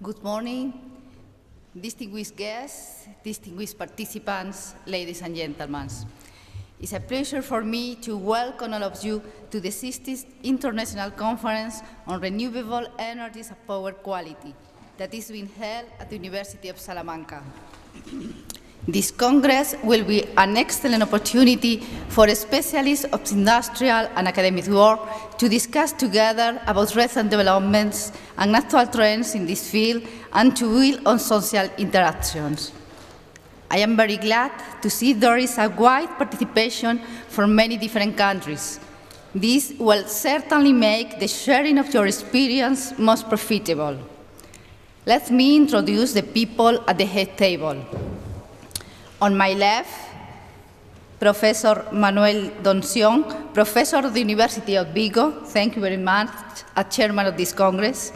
Good morning, distinguished guests, distinguished participants, ladies and gentlemen. It's a pleasure for me to welcome all of you to the 60th International Conference on Renewable Energies and Power Quality that is being held at the University of Salamanca. This Congress will be an excellent opportunity for specialists of industrial and academic work to discuss together about recent developments and actual trends in this field and to build on social interactions. I am very glad to see there is a wide participation from many different countries. This will certainly make the sharing of your experience most profitable. Let me introduce the people at the head table. On my left, Professor Manuel Doncion, Professor of the University of Vigo, thank you very much, as Chairman of this Congress.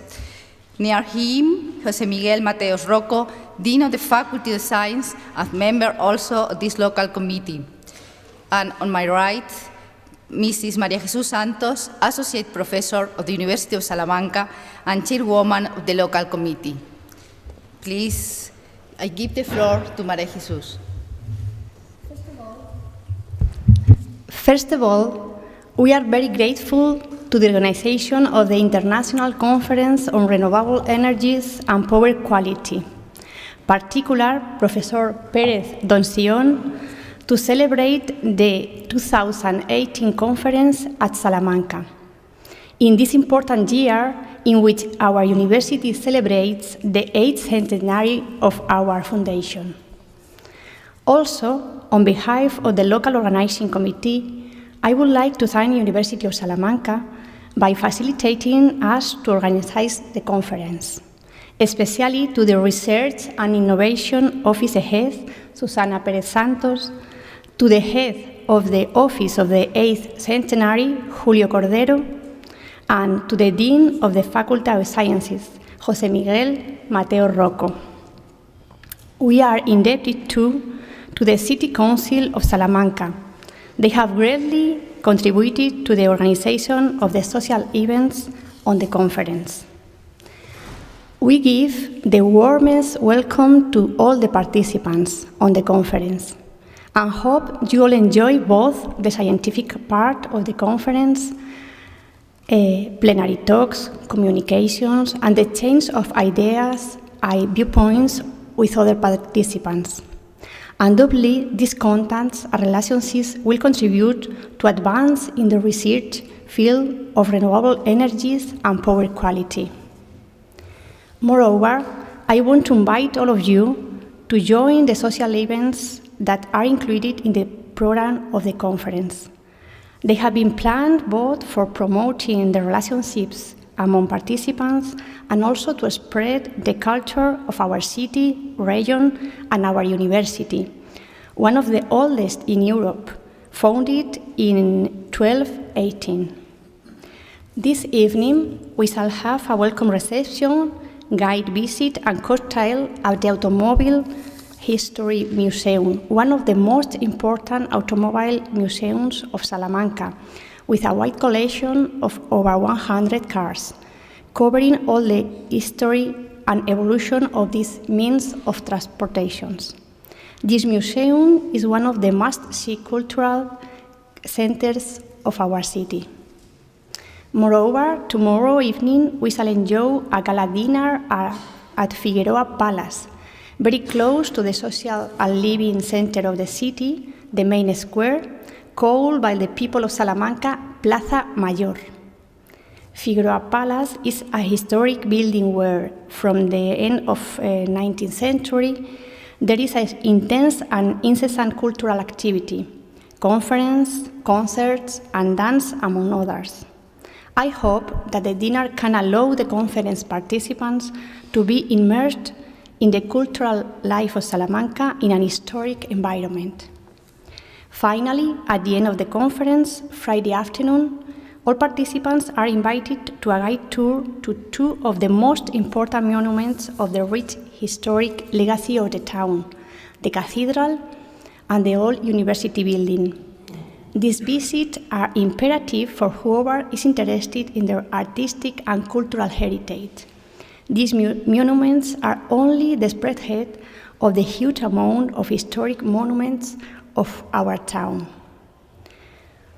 Near him, José Miguel Mateos Rocco, Dean of the Faculty of Science, and member also of this local committee. And on my right, Mrs. María Jesús Santos, Associate Professor of the University of Salamanca and Chairwoman of the local committee. Please, I give the floor to María Jesús. First of all, we are very grateful to the organization of the International Conference on Renewable Energies and Power Quality, particular Professor Pérez Doncion, to celebrate the 2018 conference at Salamanca. In this important year, in which our university celebrates the 8th centenary of our foundation. Also, on behalf of the local organizing committee, I would like to thank the University of Salamanca by facilitating us to organize the conference, especially to the Research and Innovation Office Head, Susana Pérez Santos, to the Head of the Office of the 8th Centenary, Julio Cordero, and to the Dean of the Faculty of Sciences, José Miguel Mateo Rocco. We are indebted to the City Council of Salamanca. They have greatly contributed to the organization of the social events on the conference. We give the warmest welcome to all the participants on the conference and hope you all enjoy both the scientific part of the conference, plenary talks, communications, and the exchange of ideas and viewpoints with other participants. Undoubtedly, these contacts and relationships will contribute to advance in the research field of renewable energies and power quality. Moreover, I want to invite all of you to join the social events that are included in the program of the conference. They have been planned both for promoting the relationships among participants and also to spread the culture of our city, region, and our university, one of the oldest in Europe, founded in 1218. This evening, we shall have a welcome reception, guide visit, and cocktail at the Automobile History Museum, one of the most important automobile museums of Salamanca, with a wide collection of over 100 cars, covering all the history and evolution of these means of transportation. This museum is one of the must-see cultural centers of our city. Moreover, tomorrow evening we shall enjoy a gala dinner at Figueroa Palace, very close to the social and living center of the city, the main square, called by the people of Salamanca Plaza Mayor. Figueroa Palace is a historic building where, from the end of 19th century, there is an intense and incessant cultural activity, conference, concerts, and dance, among others. I hope that the dinner can allow the conference participants to be immersed in the cultural life of Salamanca in an historic environment. Finally, at the end of the conference, Friday afternoon, all participants are invited to a guided tour to two of the most important monuments of the rich historic legacy of the town, the cathedral and the old university building. These visits are imperative for whoever is interested in their artistic and cultural heritage. These monuments are only the spreadhead of the huge amount of historic monuments of our town.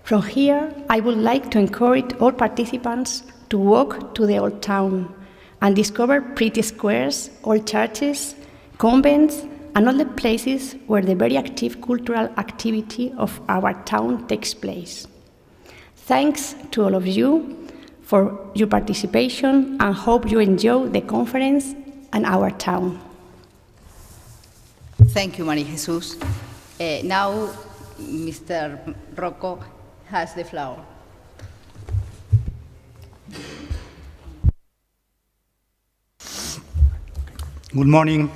From here, I would like to encourage all participants to walk to the old town and discover pretty squares, old churches, convents, and all the places where the very active cultural activity of our town takes place. Thanks to all of you for your participation, and hope you enjoy the conference and our town. Thank you, Maria Jesus. Now, Mr. Rocco has the floor. Good morning.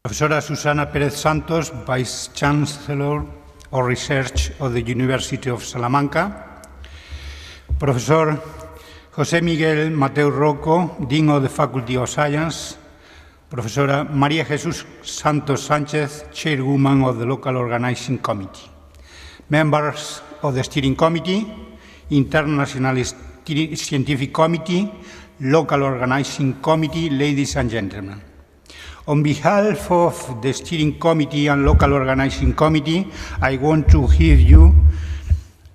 Professora Susana Pérez Santos, Vice Chancellor of Research of the University of Salamanca. Professor José Miguel Mateu Rocco, Dean of the Faculty of Science. Professora María Jesús Santos Sánchez, Chairwoman of the Local Organizing Committee. Members of the Steering Committee, International Scientific Committee, Local Organizing Committee, ladies and gentlemen. On behalf of the Steering Committee and Local Organizing Committee, I want to give you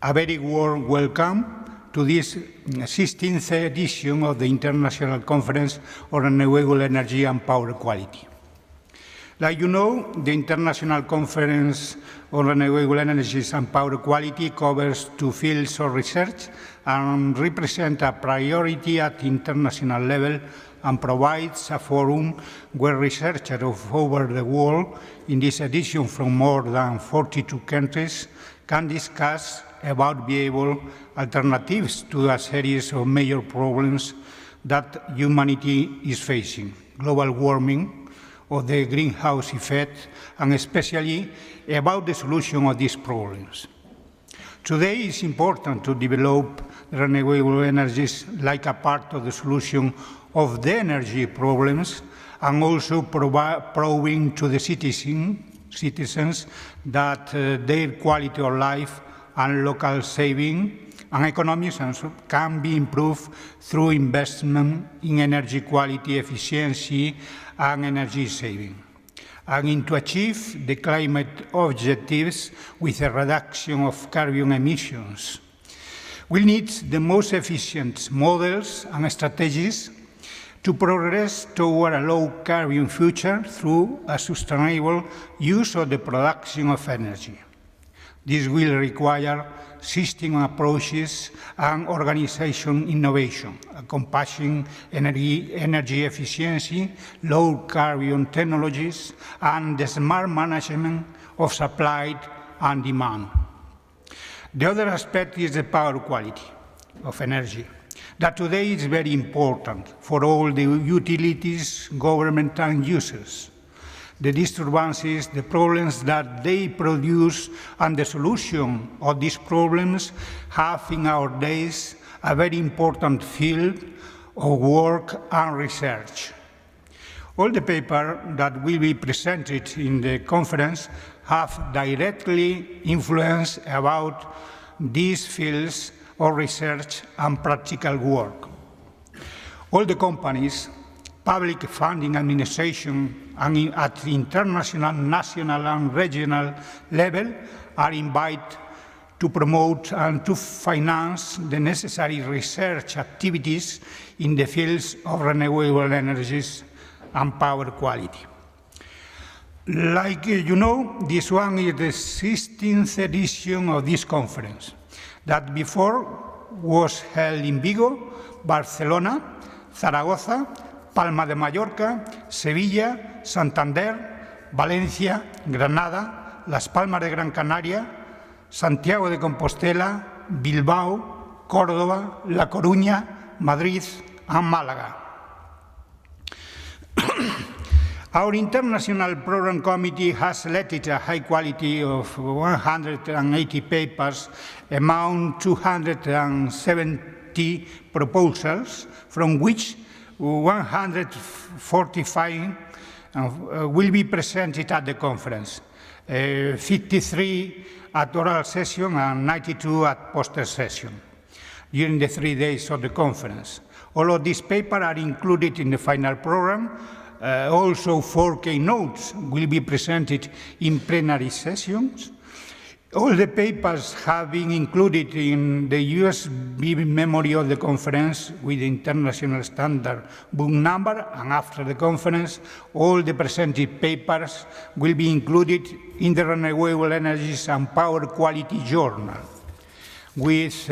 a very warm welcome to this 16th edition of the International Conference on Renewable Energy and Power Quality. Like you know, the International Conference on Renewable Energies and Power Quality covers two fields of research and represents a priority at international level and provides a forum where researchers over the world, in this edition from more than 42 countries, can discuss about viable alternatives to a series of major problems that humanity is facing: global warming, or the greenhouse effect, and especially about the solution of these problems. Today it's important to develop renewable energies like a part of the solution of the energy problems, and also proving to the citizens that their quality of life and local saving and economies can be improved through investment in energy quality, efficiency, and energy saving, and to achieve the climate objectives with a reduction of carbon emissions. We need the most efficient models and strategies to progress toward a low-carbon future through a sustainable use of the production of energy. This will require system approaches and organization innovation, encompassing energy efficiency, low-carbon technologies, and the smart management of supply and demand. The other aspect is the power quality of energy, that today is very important for all the utilities, government, and users. The disturbances, the problems that they produce, and the solution of these problems have in our days a very important field of work and research. All the papers that will be presented in the conference have directly influence about these fields of research and practical work. All the companies, public funding administration, and at the international, national, and regional level are invited to promote and to finance the necessary research activities in the fields of renewable energies and power quality. Like you know, this one is the 16th edition of this conference, that before was held in Vigo, Barcelona, Zaragoza, Palma de Mallorca, Sevilla, Santander, Valencia, Granada, Las Palmas de Gran Canaria, Santiago de Compostela, Bilbao, Córdoba, La Coruña, Madrid, and Málaga. Our International Program Committee has selected a high quality of 180 papers among 270 proposals, from which 145 will be presented at the conference, 53 at oral session and 92 at poster session during the 3 days of the conference. All of these papers are included in the final program. Also, 4 keynotes will be presented in plenary sessions. All the papers have been included in the USB memory of the conference with the international standard book number, and after the conference, all the presented papers will be included in the Renewable Energies and Power Quality Journal with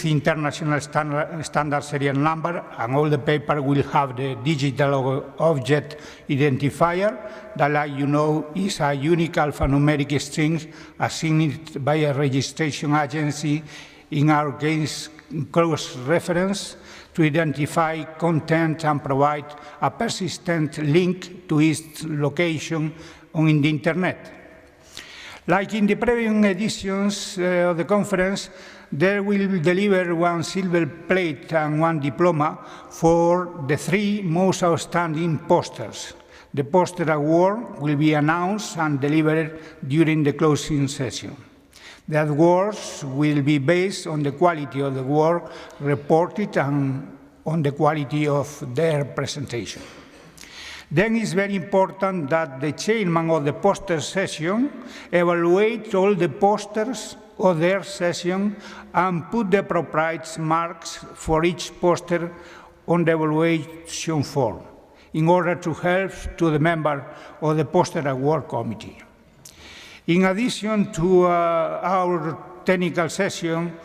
international standard serial number, and all the paper will have the digital object identifier that, like you know, is a unique alphanumeric string assigned by a registration agency, in our case, cross-reference, to identify content and provide a persistent link to its location on the internet. Like in the previous editions of the conference, there will deliver 1 silver plate and 1 diploma for the 3 most outstanding posters. The poster award will be announced and delivered during the closing session. The awards will be based on the quality of the work reported and on the quality of their presentation. Then it's very important that the chairman of the poster session evaluate all the posters of their session and put the appropriate marks for each poster on the evaluation form in order to help to the member of the poster award committee. In addition to our technical session,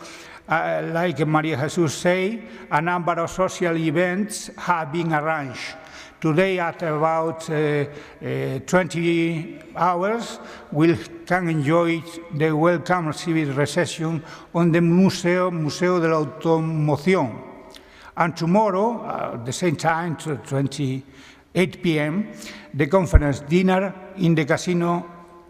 like Maria Jesus said, a number of social events have been arranged. Today at about 20 hours, we can enjoy the welcome civil reception on the Museo de la Automoción. And tomorrow, at the same time, 8 p.m., the conference dinner in the Casino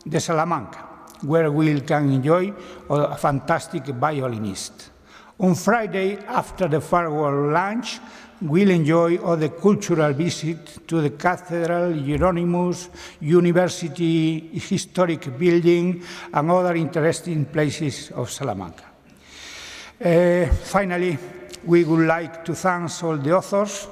de Salamanca, where we can enjoy a fantastic violinist. On Friday, after the farewell lunch, we'll enjoy the cultural visit to the Cathedral, Hieronymus, University Historic Building, and other interesting places of Salamanca. Finally, we would like to thank all the authors,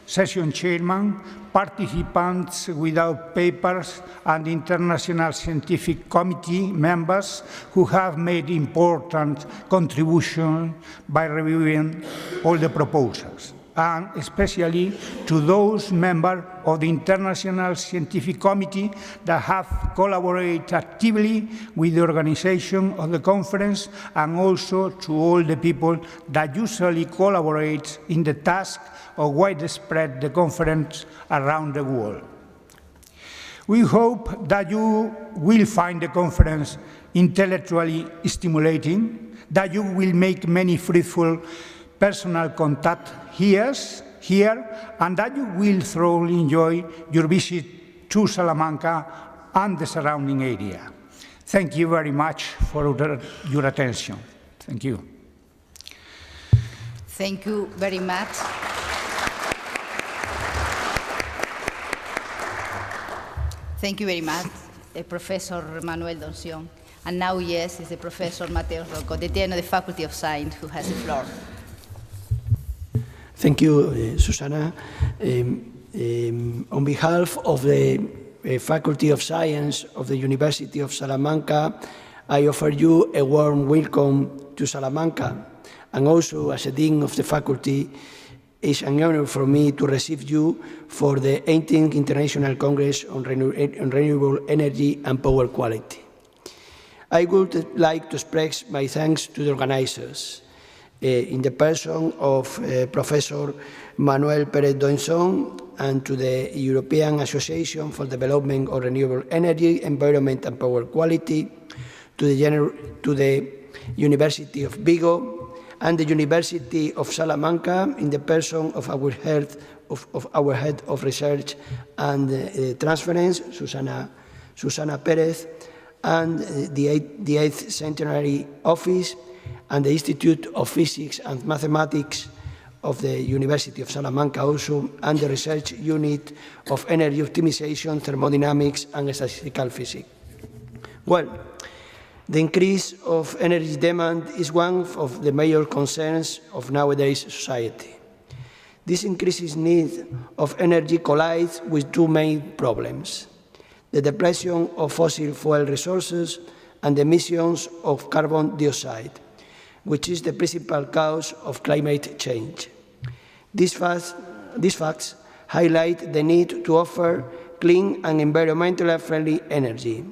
session chairman, participants without papers, and international scientific committee members who have made important contributions by reviewing all the proposals, and especially to those members of the International Scientific Committee that have collaborated actively with the organization of the conference, and also to all the people that usually collaborate in the task of widespread the conference around the world. We hope that you will find the conference intellectually stimulating, that you will make many fruitful personal contact here, and that you will thoroughly enjoy your visit to Salamanca and the surrounding area. Thank you very much for your attention. Thank you. Thank you very much. Thank you very much, Professor Manuel Donción. And now, yes, is the Professor Mateus Rocco, the Dean of the Faculty of Science, who has the floor. Thank you, Susana. On behalf of the Faculty of Science of the University of Salamanca, I offer you a warm welcome to Salamanca. And also, as a Dean of the Faculty, it's an honor for me to receive you for the 18th International Congress on Renewable Energy and Power Quality. I would like to express my thanks to the organizers, in the person of Professor Manuel Pérez Donzón, and to the European Association for the Development of Renewable Energy, Environment and Power Quality, to the University of Vigo, and the University of Salamanca, in the person of our head of research and transference, Susana Pérez, and the 8th Centenary Office, and the Institute of Physics and Mathematics of the University of Salamanca also, and the Research Unit of Energy Optimization, Thermodynamics, and Statistical Physics. Well, The increase of energy demand is one of the major concerns of nowadays society. This increasing need of energy collides with two main problems: the depletion of fossil fuel resources and the emissions of carbon dioxide, which is the principal cause of climate change. These facts highlight the need to offer clean and environmentally friendly energy.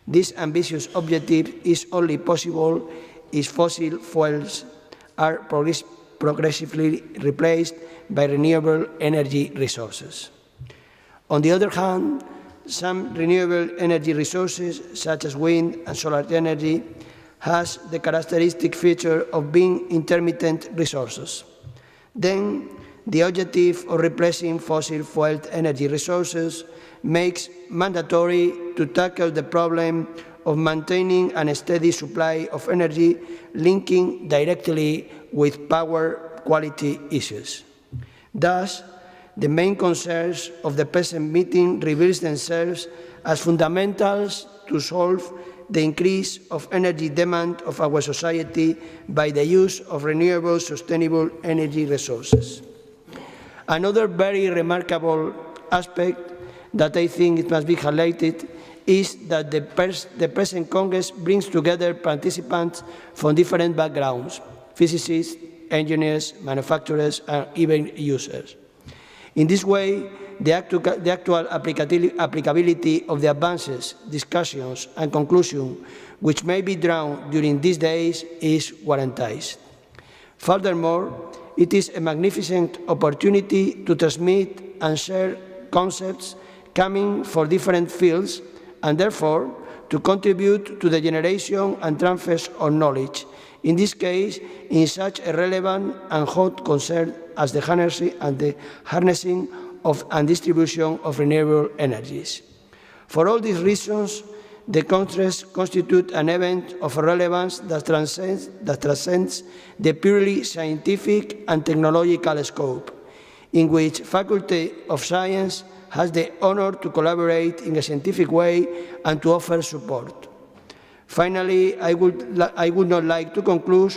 This ambitious objective is only possible if fossil fuels are progressively replaced by renewable energy resources. On the other hand, some renewable energy resources, such as wind and solar energy, has the characteristic feature of being intermittent resources. Then, the objective of replacing fossil fuel energy resources makes mandatory to tackle the problem of maintaining a steady supply of energy, linking directly with power quality issues. Thus, the main concerns of the present meeting reveal themselves as fundamentals to solve the increase of energy demand of our society by the use of renewable, sustainable energy resources. Another very remarkable aspect that I think it must be highlighted is that the present Congress brings together participants from different backgrounds: physicists, engineers, manufacturers, and even users. In this way, the actual applicability of the advances, discussions, and conclusions which may be drawn during these days is guaranteed. Furthermore, it is a magnificent opportunity to transmit and share concepts coming from different fields, and therefore to contribute to the generation and transfer of knowledge, in this case in such a relevant and hot concern as the harnessing of and distribution of renewable energies. For all these reasons, the Congress constitutes an event of relevance that transcends the purely scientific and technological scope, in which Faculty of Science has the honor to collaborate in a scientific way and to offer support. Finally, I would not like to conclude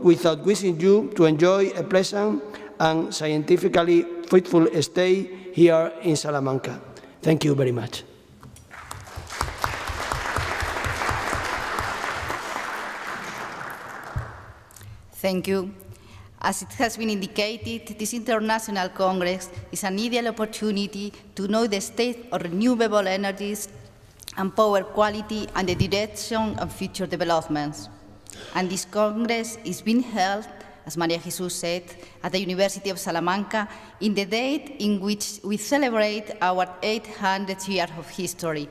without wishing you to enjoy a pleasant and scientifically fruitful stay here in Salamanca. Thank you very much. Thank you. As it has been indicated, this International Congress is an ideal opportunity to know the state of renewable energies and power quality and the direction of future developments. And this Congress is being held, as Maria Jesus said, at the University of Salamanca in the date in which we celebrate our 800th year of history.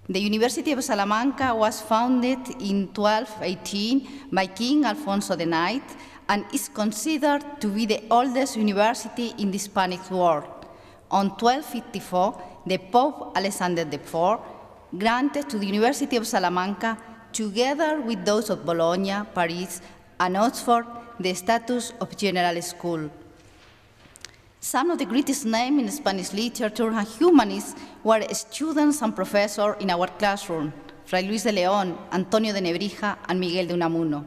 The University of Salamanca was founded in 1218 by King Alfonso IX and is considered to be the oldest university in the Hispanic world. On 1254, the Pope Alexander IV granted to the University of Salamanca, together with those of Bologna, Paris, and Oxford, the status of general school. Some of the greatest names in Spanish literature and humanists were students and professors in our classroom: Fray Luis de León, Antonio de Nebrija, and Miguel de Unamuno.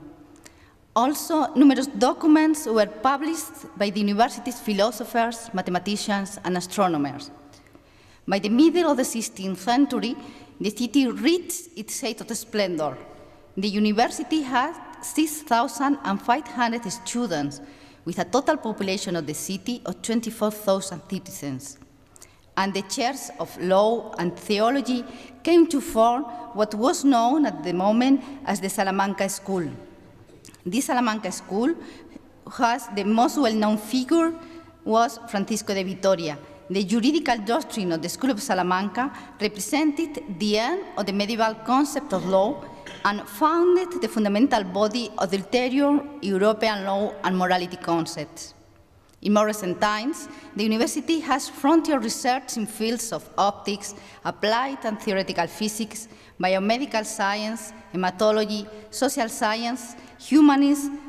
Also, numerous documents were published by the university's philosophers, mathematicians, and astronomers. By the middle of the 16th century, the city reached its height of splendor. The university had 6,500 students, with a total population of the city of 24,000 citizens. And the chairs of law and theology came to form what was known at the moment as the Salamanca School. This Salamanca School has the most well-known figure was Francisco de Vitoria. The juridical doctrine of the School of Salamanca represented the end of the medieval concept of law and founded the fundamental body of the ulterior European law and morality concepts. In more recent times, the university has frontier research in fields of optics, applied and theoretical physics, biomedical science, hematology, social science, humanism,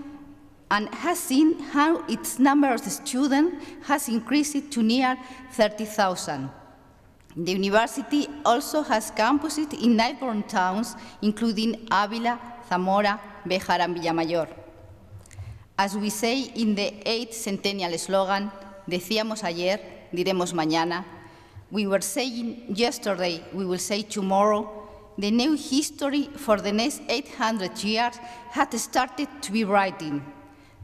and has seen how its number of students has increased to near 30,000. The university also has campuses in neighboring towns, including Ávila, Zamora, Béjar, and Villamayor. As we say in the 8th centennial slogan, decíamos ayer, diremos mañana, we were saying yesterday, we will say tomorrow, the new history for the next 800 years had started to be writing.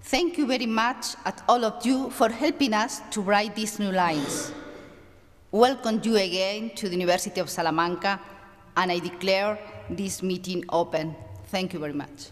Thank you very much at all of you for helping us to write these new lines. Welcome you again to the University of Salamanca, and I declare this meeting open. Thank you very much.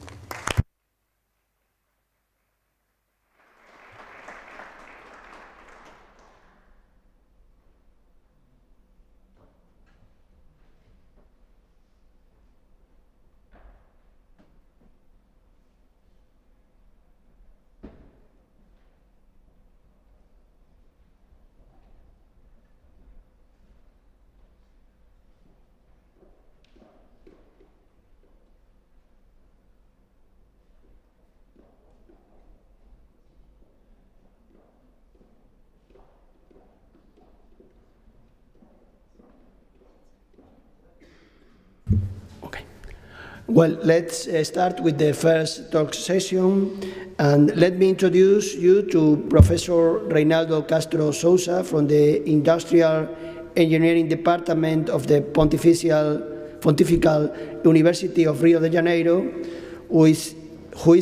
Well, let's start with the first talk session, and let me introduce you to Professor Reinaldo Castro Souza from the Industrial Engineering Department of the Pontifical University of Rio de Janeiro, who is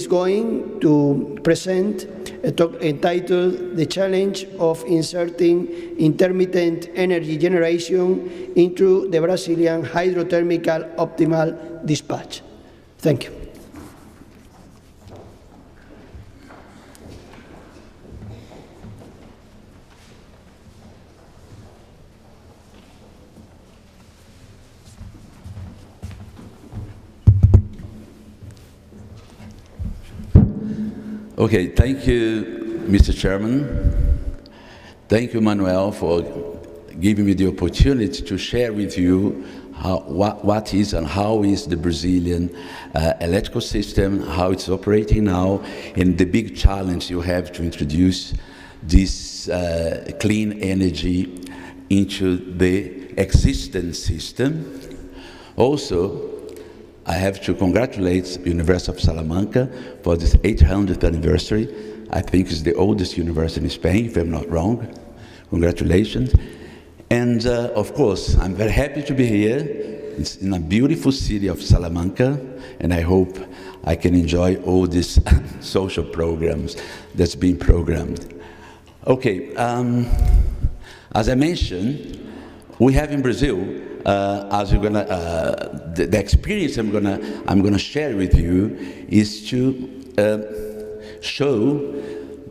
going to present a talk entitled "The Challenge of Inserting Intermittent Energy Generation into the Brazilian Hydrothermal Optimal Dispatch." Thank you. Okay, thank you, Mr. Chairman. Thank you, Manuel, for giving me the opportunity to share with you what is and how is the Brazilian electrical system, how it's operating now, and the big challenge you have to introduce this clean energy into the existing system. Also, I have to congratulate the University of Salamanca for this 800th anniversary. I think it's the oldest university in Spain, if I'm not wrong. Congratulations. And of course, I'm very happy to be here. It's in a beautiful city of Salamanca, and I hope I can enjoy all these social programs that's being programmed. Okay, as I mentioned, we have in Brazil, as you're gonna, the experience I'm gonna share with you is to show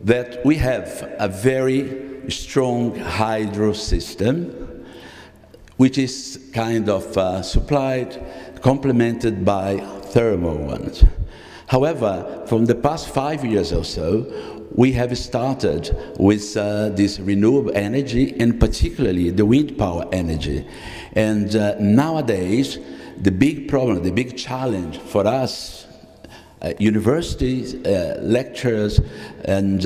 that we have a very strong hydro system, which is kind of supplied, complemented by thermal ones. However, from the past 5 years or so, we have started with this renewable energy, and particularly the wind power energy. And nowadays, the big problem, the big challenge for us, universities, lecturers, and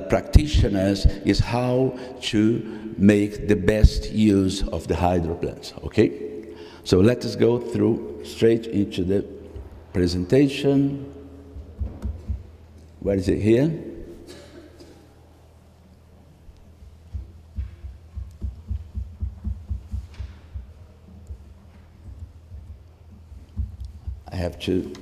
practitioners, is how to make the best use of the hydro plants, okay? So let us go through straight into the presentation. Where is it here? I have to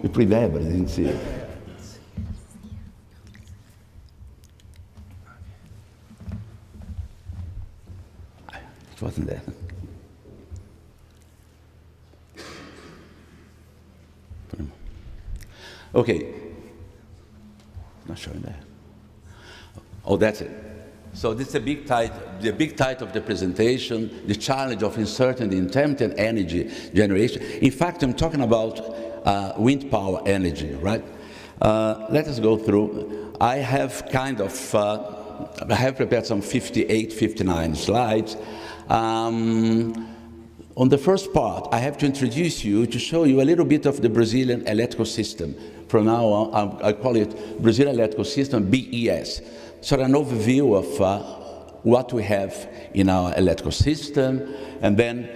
you put there, but I didn't see it. It wasn't there. Okay. Not showing there. Oh, that's it. So this is the big title of the presentation, the challenge of inserting the intermittent energy generation. In fact, I'm talking about wind power energy, right? Let us go through. I have prepared some 58, 59 slides. On the first part, I have to introduce you to show you a little bit of the Brazilian electrical system. From now on, I call it Brazilian Electrical System, BES. So an overview of what we have in our electrical system, and then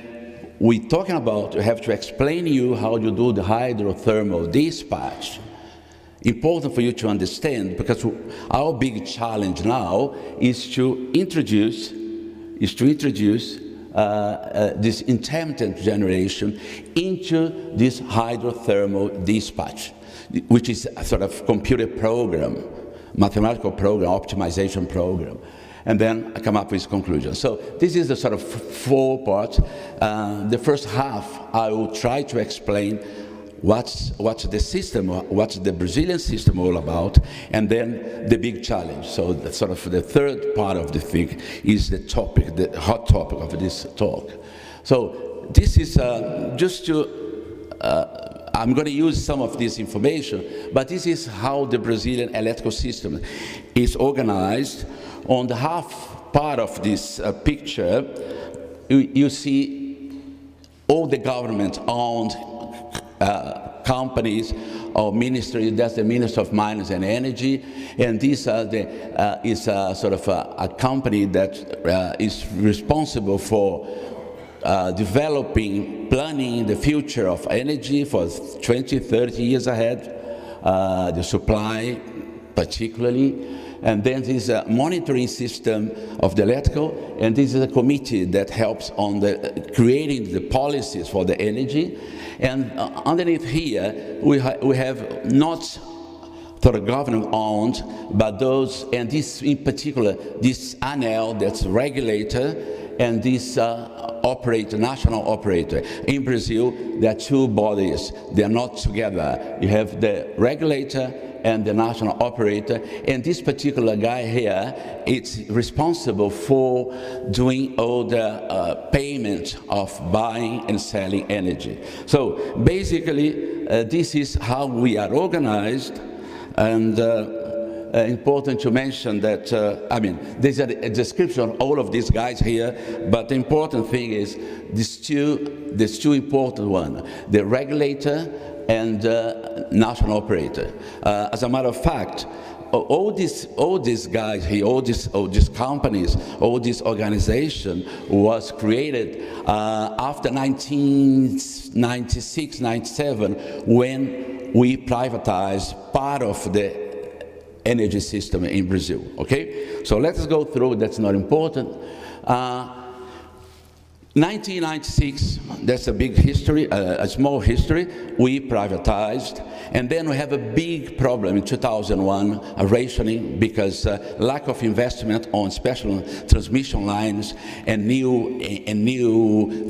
we have to explain to you how you do the hydrothermal dispatch. Important for you to understand, because our big challenge now is to introduce this intermittent generation into this hydrothermal dispatch, which is a sort of computer program, mathematical program, optimization program. And then I come up with conclusions. So this is the sort of 4 parts. The first half, I will try to explain what's the system, what's the Brazilian system all about, and then the big challenge. So the sort of the third part of the thing is the topic, the hot topic of this talk. So this is just to, I'm going to use some of this information, but this is how the Brazilian electrical system is organized. On the half part of this picture, you see all the government-owned companies or ministries. That's the Minister of Mines and Energy, and this is sort of a company that is responsible for developing, planning the future of energy for 20, 30 years ahead, the supply particularly. And then this is a monitoring system of the electrical, and this is a committee that helps on creating the policies for the energy. And underneath here, we have not sort of government-owned, but those, and this in particular, this ANEL, that's regulator, and this operator, national operator. In Brazil, there are 2 bodies. They are not together. You have the regulator and the national operator, and this particular guy here is responsible for doing all the payment of buying and selling energy. So basically, this is how we are organized, and important to mention that, I mean, there's a description of all of these guys here, but the important thing is these two important ones, the regulator and national operator. As a matter of fact, all these guys here, all these companies, all this organization was created after 1996, 97, when we privatized part of the energy system in Brazil, okay? So let us go through, that's not important. 1996, that's a big history, a small history. We privatized, and then we have a big problem in 2001, a rationing, because lack of investment on special transmission lines and new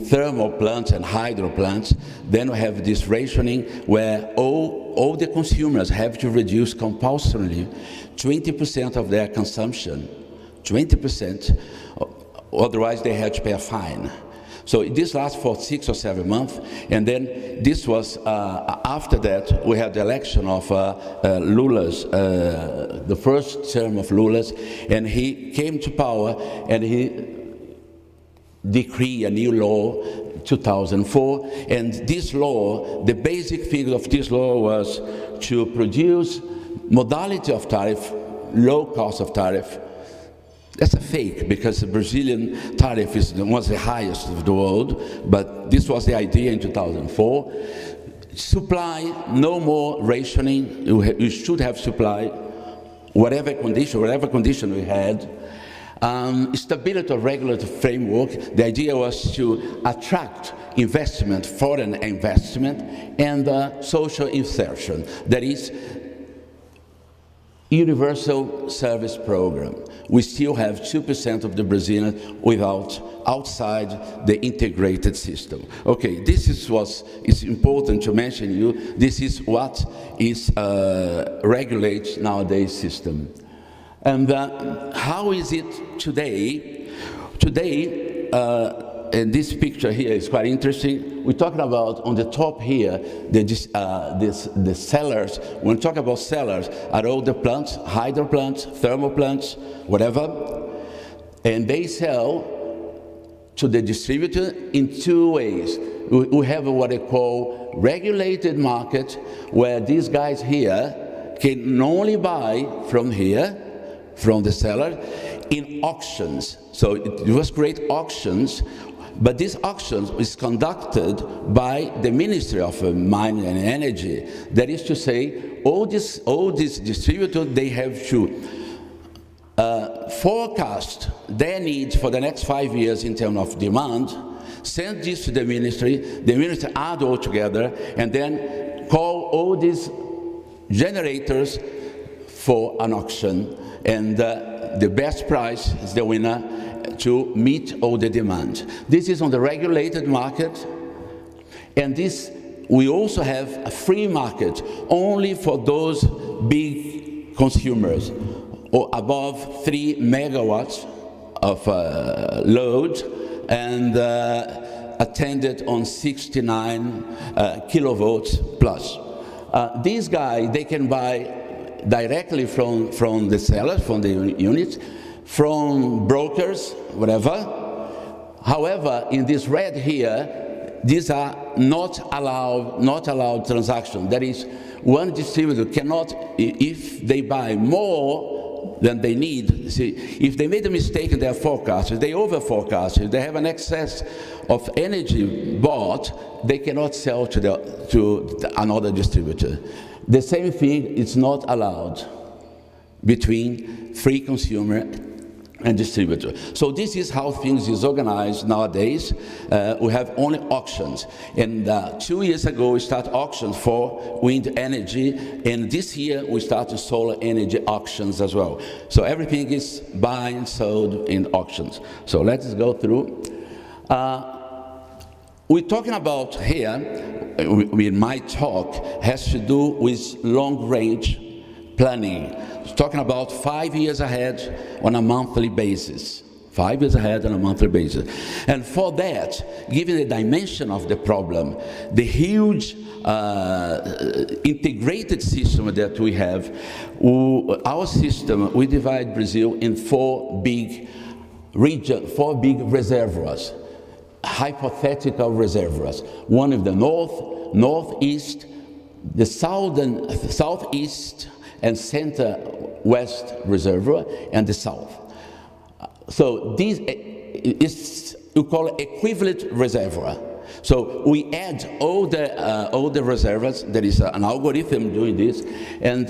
thermal plants and hydro plants. Then we have this rationing where all the consumers have to reduce compulsorily 20% of their consumption, 20%, otherwise they had to pay a fine. So this lasts for 6 or 7 months, and then this was, after that, we had the election of Lula's, the first term of Lula's, and he came to power, and he decreed a new law, 2004, and this law, the basic thing of this law was to produce modality of tariff, low cost of tariff. That's a fake, because the Brazilian tariff was the highest of the world, but this was the idea in 2004. Supply, no more rationing. You should have supply, whatever condition we had. Stability of regulatory framework. The idea was to attract investment, foreign investment, and social insertion. That is, universal service program. We still have 2% of the Brazilians outside the integrated system. Okay, this is it's important to mention you. This is what is regulates nowadays system. And how is it today? Today, and this picture here is quite interesting. We're talking about, on the top here, the cellars. When we talk about cellars, are all the plants, hydro plants, thermal plants, whatever. And they sell to the distributor in two ways. We have what they call regulated market, where these guys here can only buy from here, from the seller, in auctions. So it was great auctions, but these auctions is conducted by the Ministry of Mining and Energy. That is to say, all these distributors, they have to forecast their needs for the next 5 years in terms of demand, send this to the ministry add all together, and then call all these generators for an auction, and the best price is the winner to meet all the demand. This is on the regulated market, and this we also have a free market only for those big consumers, or above 3 megawatts of load, and attended on 69 kilovolts plus. These guys, they can buy directly from the sellers, from the units, from brokers, whatever. However, in this red here, these are not allowed transactions. That is, one distributor cannot, if they buy more than they need, see, if they made a mistake in their forecast, if they over-forecast, if they have an excess of energy bought, they cannot sell to another distributor. The same thing is not allowed between free consumer and distributor. So this is how things is organized nowadays. We have only auctions. And 2 years ago, we started auctions for wind energy. And this year, we started solar energy auctions as well. So everything is bought and sold in auctions. So let's go through. We're talking about here, with my talk, has to do with long-range planning. Talking about 5 years ahead on a monthly basis. 5 years ahead on a monthly basis. And for that, given the dimension of the problem, the huge integrated system that we have, our system, we divide Brazil in 4 big regions, 4 big reservoirs, hypothetical reservoirs. One is the north, northeast, the southeast, and center-west reservoir, and the south. So this is, you call it equivalent reservoir. So we add all the reservoirs. There is an algorithm doing this, and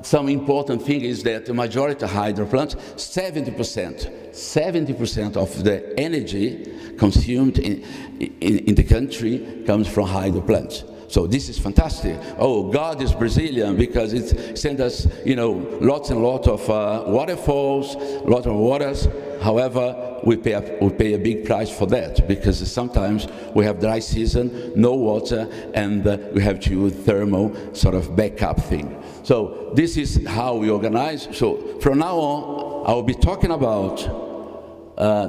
some important thing is that the majority of hydro plants, 70% of the energy consumed in the country comes from hydro plants. So this is fantastic. Oh, God is Brazilian because it sends us, lots and lots of waterfalls, lots of waters. However, we pay a big price for that because sometimes we have dry season, no water, and we have to use thermal sort of backup thing. So this is how we organize. So from now on, I will be talking about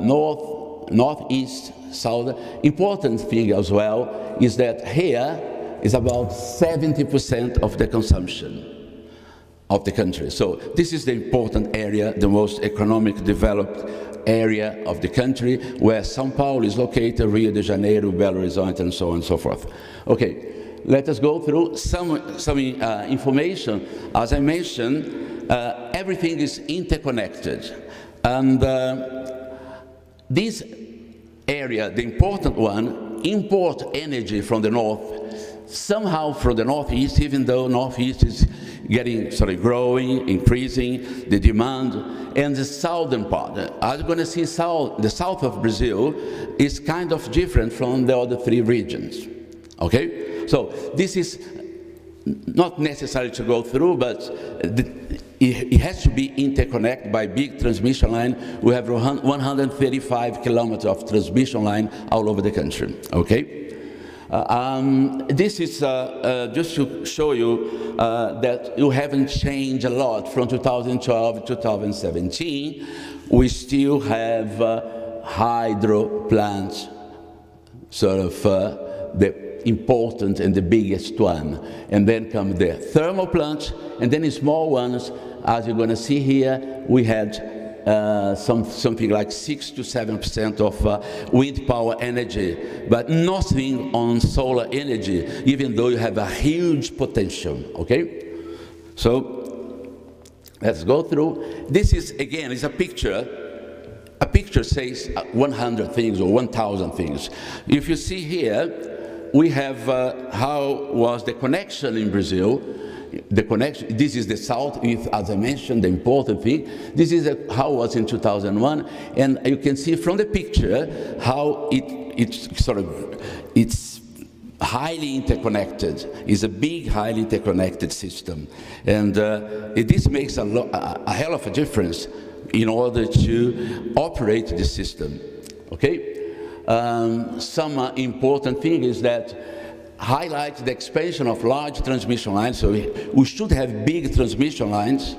north, northeast, south. Important thing as well is that here is about 70% of the consumption of the country. So this is the important area, the most economic developed area of the country, where São Paulo is located, Rio de Janeiro, Belo Horizonte, and so on and so forth. Okay, let us go through some information. As I mentioned, everything is interconnected. And this area, the important one, import energy from the north, somehow from the northeast, even though northeast is getting growing, increasing the demand, and the southern part. As you're going to see, the south of Brazil is kind of different from the other 3 regions. Okay, so this is not necessary to go through, but it has to be interconnected by big transmission line. We have 135 kilometers of transmission line all over the country. Okay. This is just to show you that you haven't changed a lot from 2012 to 2017. We still have hydro plants, sort of the important and the biggest one. And then come the thermal plants, and then the small ones, as you're going to see here, we had something like 6 to 7% of wind power energy, but nothing on solar energy, even though you have a huge potential, okay? So let's go through. This is, again, is a picture. A picture says 100 things or 1,000 things. If you see here, we have how was the connection in Brazil. The connection, this is the south, as I mentioned, the important thing. This is how it was in 2001, and you can see from the picture how it's highly interconnected. It's a big, highly interconnected system, and this makes a hell of a difference in order to operate the system. Okay, some important thing is that highlights the expansion of large transmission lines. So we should have big transmission lines.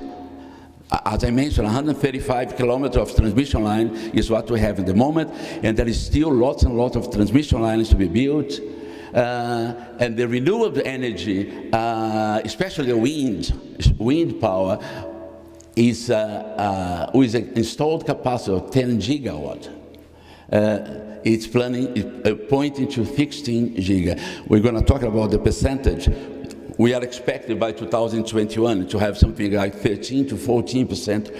As I mentioned, 135 kilometers of transmission line is what we have at the moment, and there is still lots and lots of transmission lines to be built. And the renewable energy, especially wind power, is with an installed capacity of 10 gigawatt. It's pointing to 16 giga. We're going to talk about the percentage. We are expected by 2021 to have something like 13 to 14%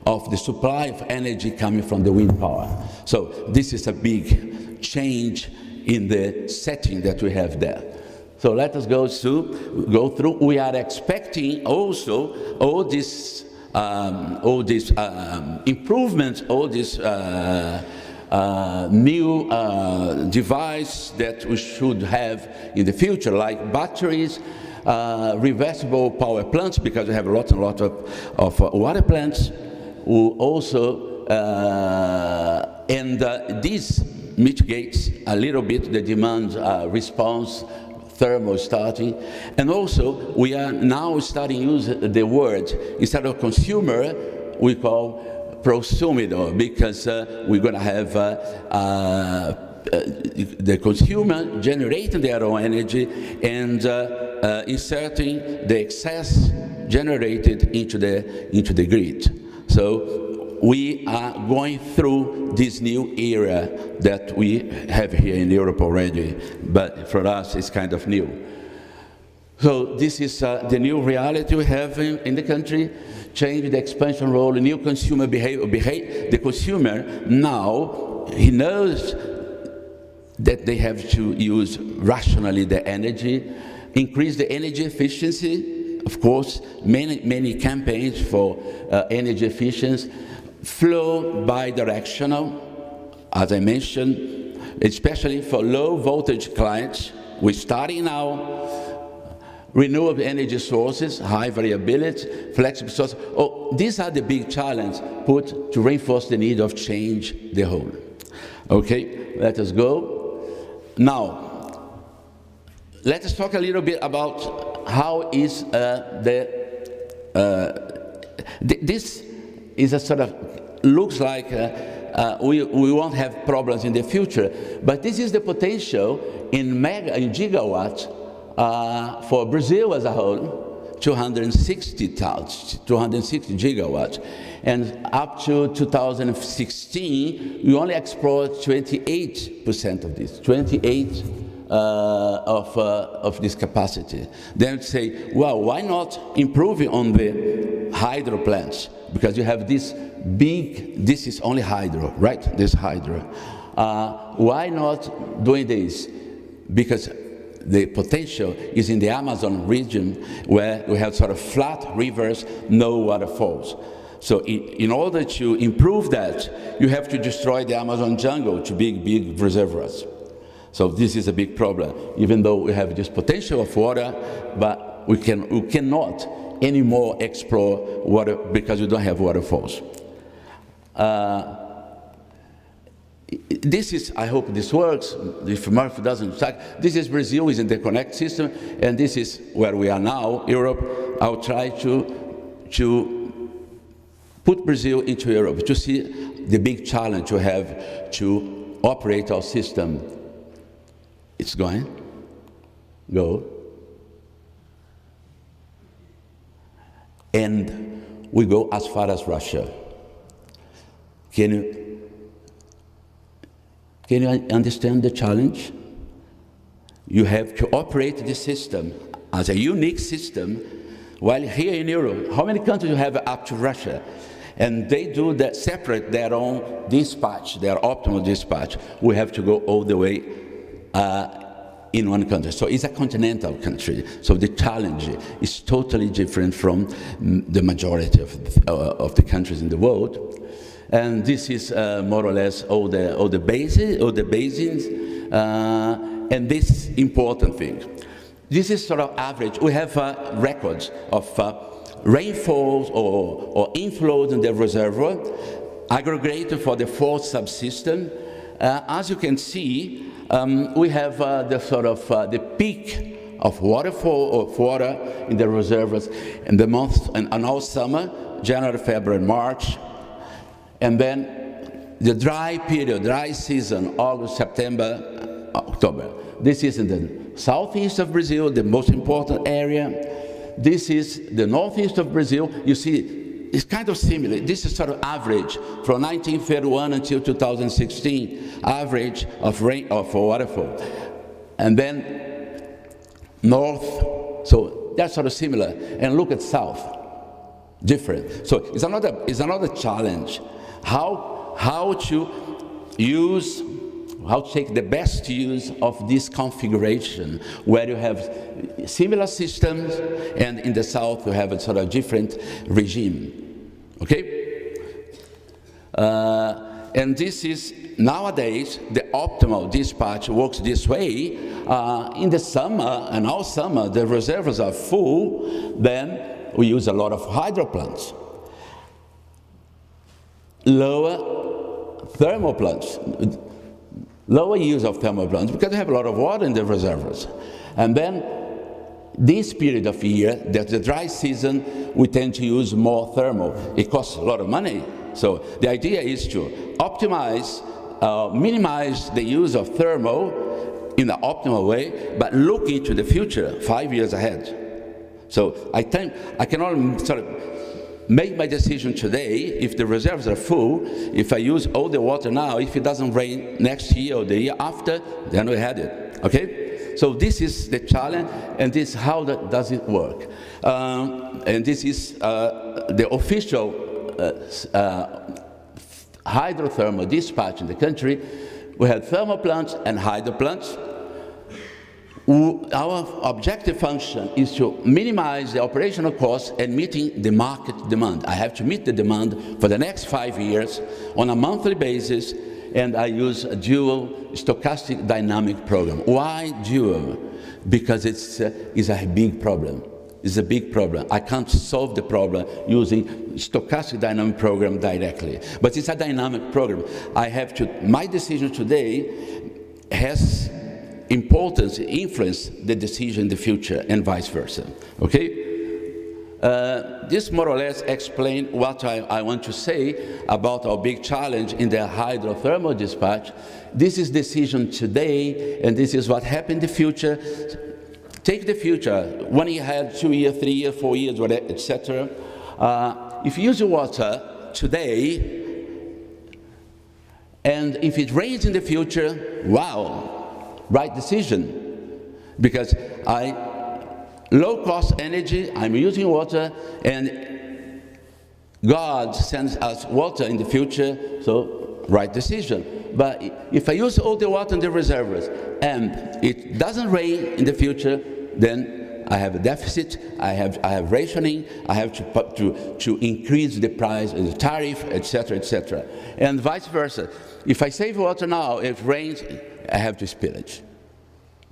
of the supply of energy coming from the wind power. So this is a big change in the setting that we have there. So let us go through. We are expecting also all these improvements, all these new device that we should have in the future, like batteries, reversible power plants, because we have a lot and lot of water plants. Also, and this mitigates a little bit the demand response, thermal starting. And also, we are now starting to use the word, instead of consumer, we call prosumer, because we're going to have the consumer generating their own energy and inserting the excess generated into the grid. So we are going through this new era that we have here in Europe already, but for us it's kind of new. So this is the new reality we have in the country. Change the expansion role, new consumer behavior. The consumer now, he knows that they have to use rationally the energy, increase the energy efficiency. Of course, many campaigns for energy efficiency, flow bidirectional, as I mentioned, especially for low voltage clients. We're starting now. Renewable energy sources, high variability, flexible sources. Oh, these are the big challenges put to reinforce the need of change the whole. Okay, let us go. Now, let us talk a little bit about how is this is a sort of, looks like we won't have problems in the future, but this is the potential in gigawatts for Brazil as a whole, 260 gigawatts. And up to 2016, we only explored 28% of this, 28 of this capacity. Then say, well, why not improving on the hydro plants? Because you have this big, this is only hydro, right? This hydro. Why not doing this? Because the potential is in the Amazon region, where we have sort of flat rivers, no waterfalls. So in order to improve that, you have to destroy the Amazon jungle to big reservoirs. So this is a big problem, even though we have this potential of water, but we cannot anymore explore water because we don't have waterfalls. this is, I hope this works, if Murphy doesn't suck, this is Brazil, is in the connect system, and this is where we are now, Europe. I'll try to put Brazil into Europe, to see the big challenge we have to operate our system. It's going, go. And we go as far as Russia. Can you understand the challenge? You have to operate the system as a unique system, while here in Europe, how many countries you have up to Russia? And they do that, separate their own dispatch, their optimal dispatch. We have to go all the way in one country. So it's a continental country. So the challenge is totally different from the majority of the countries in the world. And this is more or less all the basins, and this important thing. This is sort of average. We have records of rainfalls or inflows in the reservoir, aggregated for the 4 subsystem. As you can see, we have the sort of the peak of waterfall of water in the reservoirs in the months and all summer, January, February, March. And then the dry period, dry season, August, September, October. This is in the southeast of Brazil, the most important area. This is the northeast of Brazil. You see, it's kind of similar. This is sort of average from 1931 until 2016, average of rain of waterfall. And then north, so that's sort of similar. And look at south, different. So it's another challenge. How to take the best use of this configuration, where you have similar systems, and in the south you have a sort of different regime. Okay? And this is, nowadays, the optimal dispatch works this way. In the summer, and all summer, the reservoirs are full, then we use a lot of hydro plants. Lower thermal plants, lower use of thermal plants, because we have a lot of water in the reservoirs. And then this period of year, that's the dry season, we tend to use more thermal. It costs a lot of money. So the idea is to optimize, minimize the use of thermal in the optimal way, but look into the future, 5 years ahead. So I can only sort of make my decision today. If the reserves are full, if I use all the water now, if it doesn't rain next year or the year after, then we had it, okay? So this is the challenge, and this is how does it work. And this is the official hydrothermal dispatch in the country. We have thermal plants and hydro plants. Our objective function is to minimize the operational costs and meeting the market demand. I have to meet the demand for the next 5 years on a monthly basis, and I use a dual stochastic dynamic program. Why dual? Because it's a big problem. It's a big problem. I can't solve the problem using stochastic dynamic program directly, but it's a dynamic program. I have to, my decision today has importance, influence the decision in the future, and vice versa. Okay? This more or less explains what I want to say about our big challenge in the hydrothermal dispatch. This is decision today, and this is what happened in the future. Take the future, 1 year ahead, 2 years, 3 years, 4 years, whatever, etc. If you use your water today, and if it rains in the future, wow, right decision, because low-cost energy, I'm using water, and God sends us water in the future, so right decision. But if I use all the water in the reservoirs and it doesn't rain in the future, then I have a deficit, I have rationing, I have to increase the price and the tariff, etc., etc. And vice versa. If I save water now, if it rains, I have to spillage.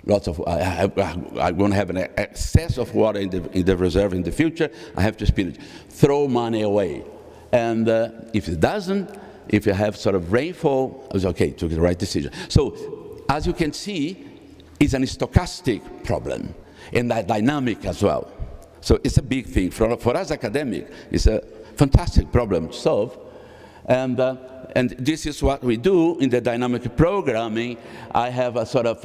I'm going to have an excess of water in the reserve in the future. I have to spillage. Throw money away. And if it doesn't, if you have sort of rainfall, it's okay to get the right decision. So as you can see, it's a stochastic problem and a dynamic as well. So it's a big thing. For us academic, it's a fantastic problem to solve. And this is what we do in the dynamic programming. I have a sort of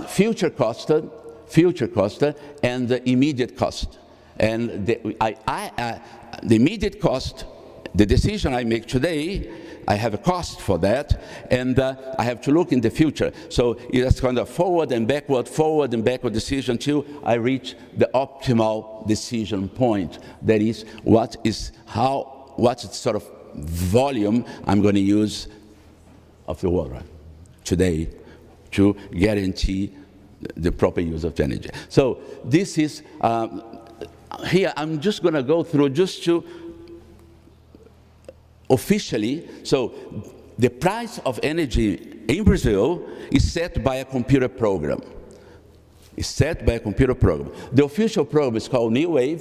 future cost and the immediate cost. And the immediate cost, the decision I make today, I have a cost for that, and I have to look in the future. So it's kind of forward and backward decision until I reach the optimal decision point. That is, what's the sort of volume I'm going to use of the water today to guarantee the proper use of energy. So this is, here I'm just going to go through just to officially, so the price of energy in Brazil is set by a computer program. It's set by a computer program. The official program is called Renewable.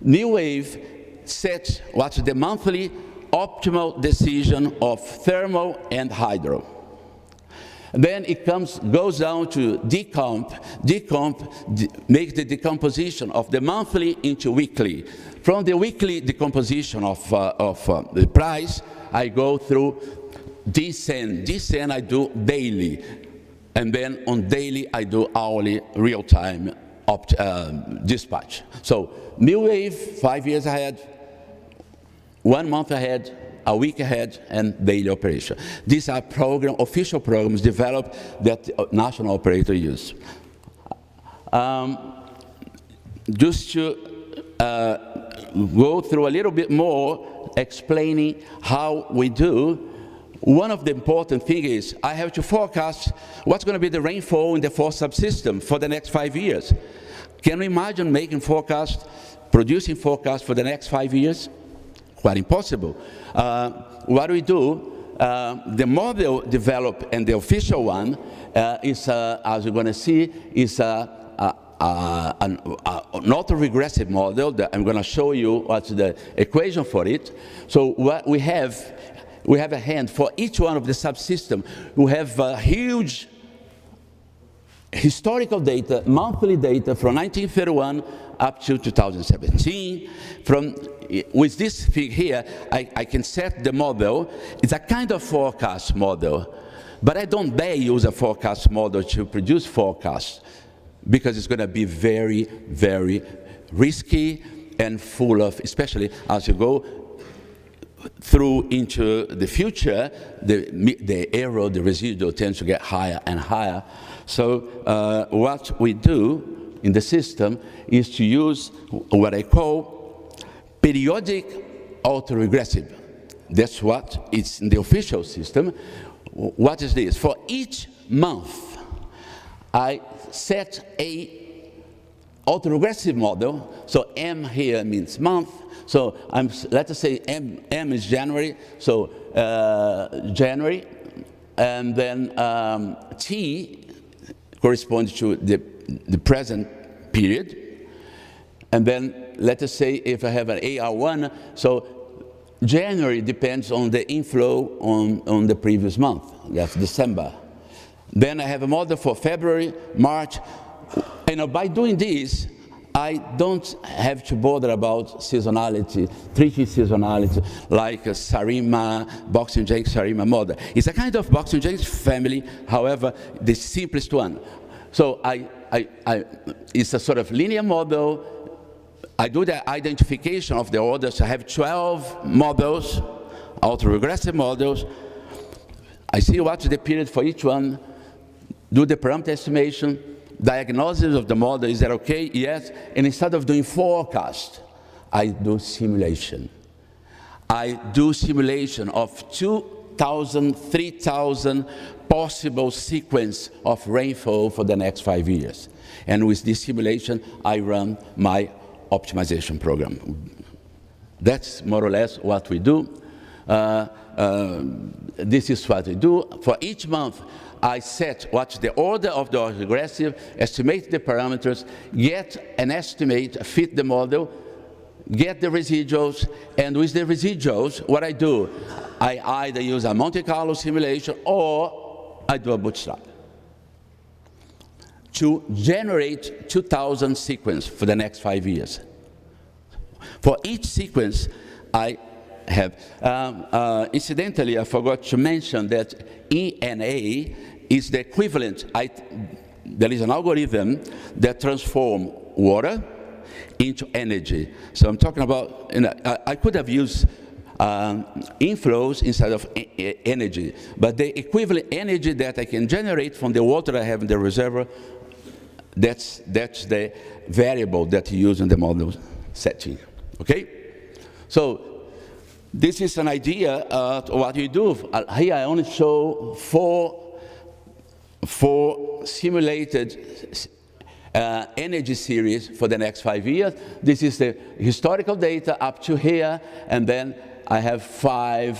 Renewable sets what's the monthly optimal decision of thermal and hydro. Then it goes down to make the decomposition of the monthly into weekly. From the weekly decomposition of the price, I go through descent. Descent I do daily. And then on daily, I do hourly real-time dispatch. So new wave, 5 years ahead, 1 month ahead, a week ahead, and daily operation. These are official programs developed that the national operator use. Just to go through a little bit more, explaining how we do, one of the important things is I have to forecast what's going to be the rainfall in the 4 subsystems for the next 5 years. Can you imagine making forecasts, producing forecasts for the next 5 years? Quite impossible. What do we do? The model developed and the official one is, as you're going to see, is an autoregressive model that I'm going to show you what's the equation for it. So what we have a hand for each one of the subsystems. We have huge historical data, monthly data from 1931 up to 2017. With this figure here, I can set the model. It's a kind of forecast model, but I don't dare use a forecast model to produce forecasts because it's going to be very, very risky and full of, especially as you go through into the future, the error, the residual tends to get higher and higher. So what we do in the system is to use what I call periodic autoregressive. That's what it's in the official system. What is this? For each month, I set a autoregressive model. So M here means month. So let us say M is January. So January, and then T corresponds to the present period. And then let us say if I have an AR1, so January depends on the inflow on the previous month. That's December. Then I have a model for February, March. And by doing this, I don't have to bother about seasonality, tricky seasonality, like a Sarima, Boxing-Jenkins Sarima model. It's a kind of Boxing-Jenkins family, however, the simplest one. So it's a sort of linear model. I do the identification of the orders. I have 12 models, autoregressive models. I see what's the period for each one, do the parameter estimation, diagnosis of the model, is that okay? Yes. And instead of doing forecast, I do simulation. I do simulation of 2,000, 3,000 possible sequence of rainfall for the next 5 years. And with this simulation, I run my optimization program. That's more or less what we do. This is what we do. For each month, I set what's the order of the autoregressive, estimate the parameters, get an estimate, fit the model, get the residuals, and with the residuals, what I do, I either use a Monte Carlo simulation or I do a bootstrap to generate 2,000 sequence for the next 5 years. For each sequence, I have, incidentally, I forgot to mention that ENA is the equivalent. There is an algorithm that transforms water into energy. So I'm talking about, I could have used inflows instead of energy, but the equivalent energy that I can generate from the water I have in the reservoir, that's the variable that you use in the model setting. Okay? So this is an idea of what you do. Here I only show four simulated energy series for the next 5 years. This is the historical data up to here, and then I have 5,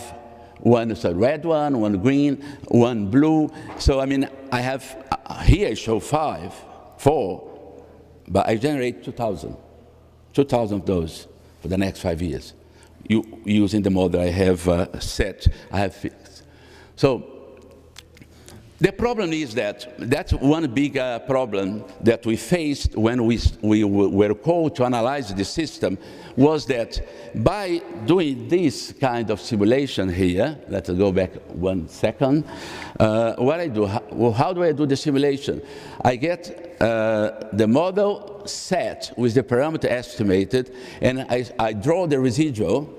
one is a red one green, one blue. So I mean, I have, here I show 4, but I generate 2,000 of those for the next 5 years, using the model I have set, I have fixed. So the problem is that's one big problem that we faced when we were called to analyze the system, was that by doing this kind of simulation here, let's go back 1 second, what I do, how do I do the simulation? I get the model set with the parameter estimated, and I draw the residual,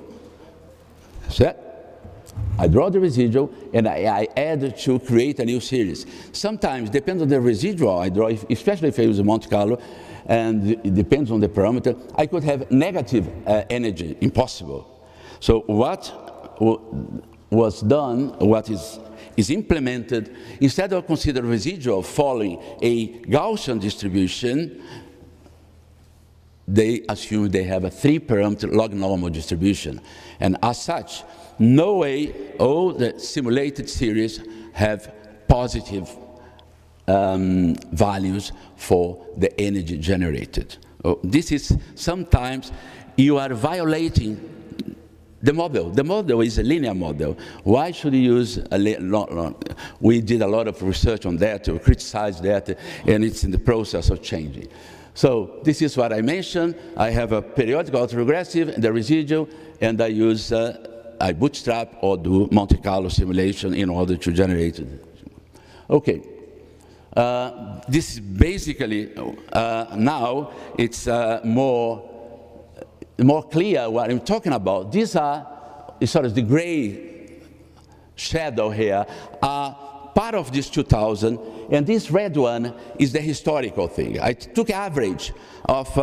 set. I draw the residual, and I add to create a new series. Sometimes, depends on the residual I draw, especially if I use a Monte Carlo, and it depends on the parameter, I could have negative energy, impossible. So what was done, what is implemented, instead of consider residual following a Gaussian distribution, they assume they have a 3-parameter log normal distribution. And as such, no way all the simulated series have positive values for the energy generated. This is sometimes you are violating the model. The model is a linear model. Why should you use a we did a lot of research on that, to criticize that, and it's in the process of changing. So this is what I mentioned. I have a periodic autoregressive and the residual, and I use I bootstrap or do Monte Carlo simulation in order to generate it. Okay. This is basically, now it's more clear what I'm talking about. These are sort of the gray shadow here are part of this 2000, and this red one is the historical thing. I took average of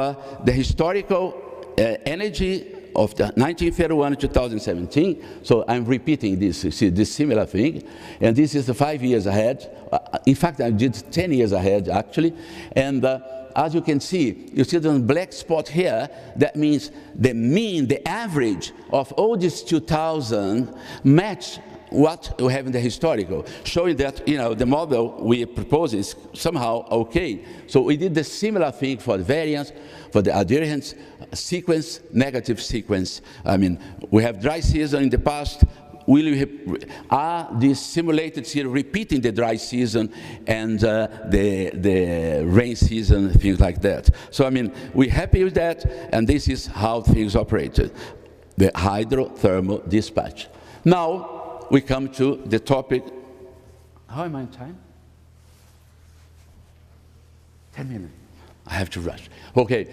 the historical energy of the 1931 to 2017, so I'm repeating this, you see, this similar thing, and this is the 5 years ahead. In fact, I did 10 years ahead, actually, and as you can see, you see the black spot here, that means the mean, the average of all these 2000 match what we have in the historical, showing that, you know, the model we propose is somehow okay. So we did the similar thing for the variance, for the adherence sequence, negative sequence. I mean, we have dry season in the past. Are these simulated series repeating the dry season and the rain season, things like that? So, I mean, we're happy with that, and this is how things operated, the hydrothermal dispatch. Now, we come to the topic. How am I in time? 10 minutes. I have to rush. Okay,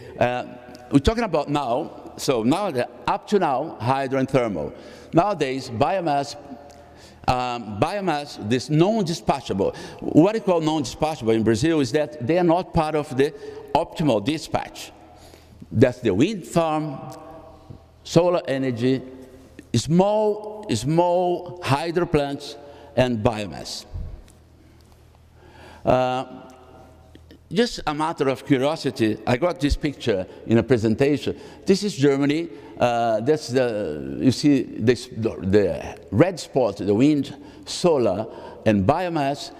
we're talking about now, so now, up to now, hydro and thermal. Nowadays, biomass, this non-dispatchable, what we call non-dispatchable in Brazil is that they are not part of the optimal dispatch. That's the wind farm, solar energy, small hydro plants, and biomass. Just a matter of curiosity, I got this picture in a presentation. This is Germany. That's you see this, the red spot, the wind, solar, and biomass.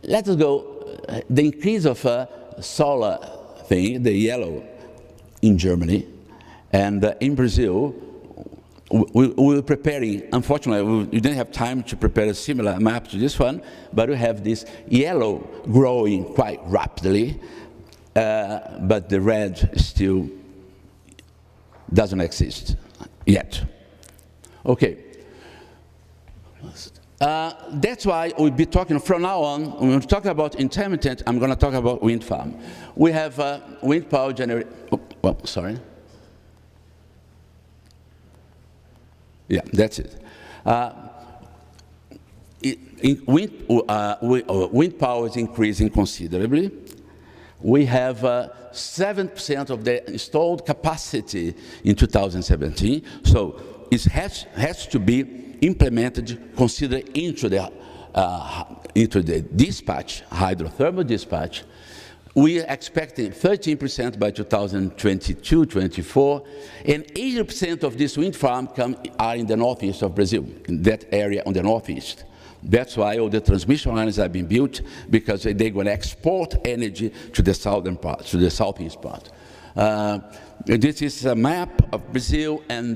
Let us go, the increase of solar thing, the yellow in Germany, And in Brazil, we were preparing, unfortunately, we didn't have time to prepare a similar map to this one, but we have this yellow growing quite rapidly, but the red still doesn't exist yet. Okay. That's why we'll be talking from now on, when we talk about intermittent, I'm going to talk about wind farm. We have wind power generation. Oh, well, sorry. Yeah, that's it. Wind power is increasing considerably. We have 7% of the installed capacity in 2017, so it has to be implemented, considered into the dispatch, hydrothermal dispatch. We are expecting 13% by 2022-24, and 80% of this wind farm are in the northeast of Brazil, in that area on the northeast. That's why all the transmission lines have been built, because they're going to export energy to the southern part, to the southeast part. This is a map of Brazil, and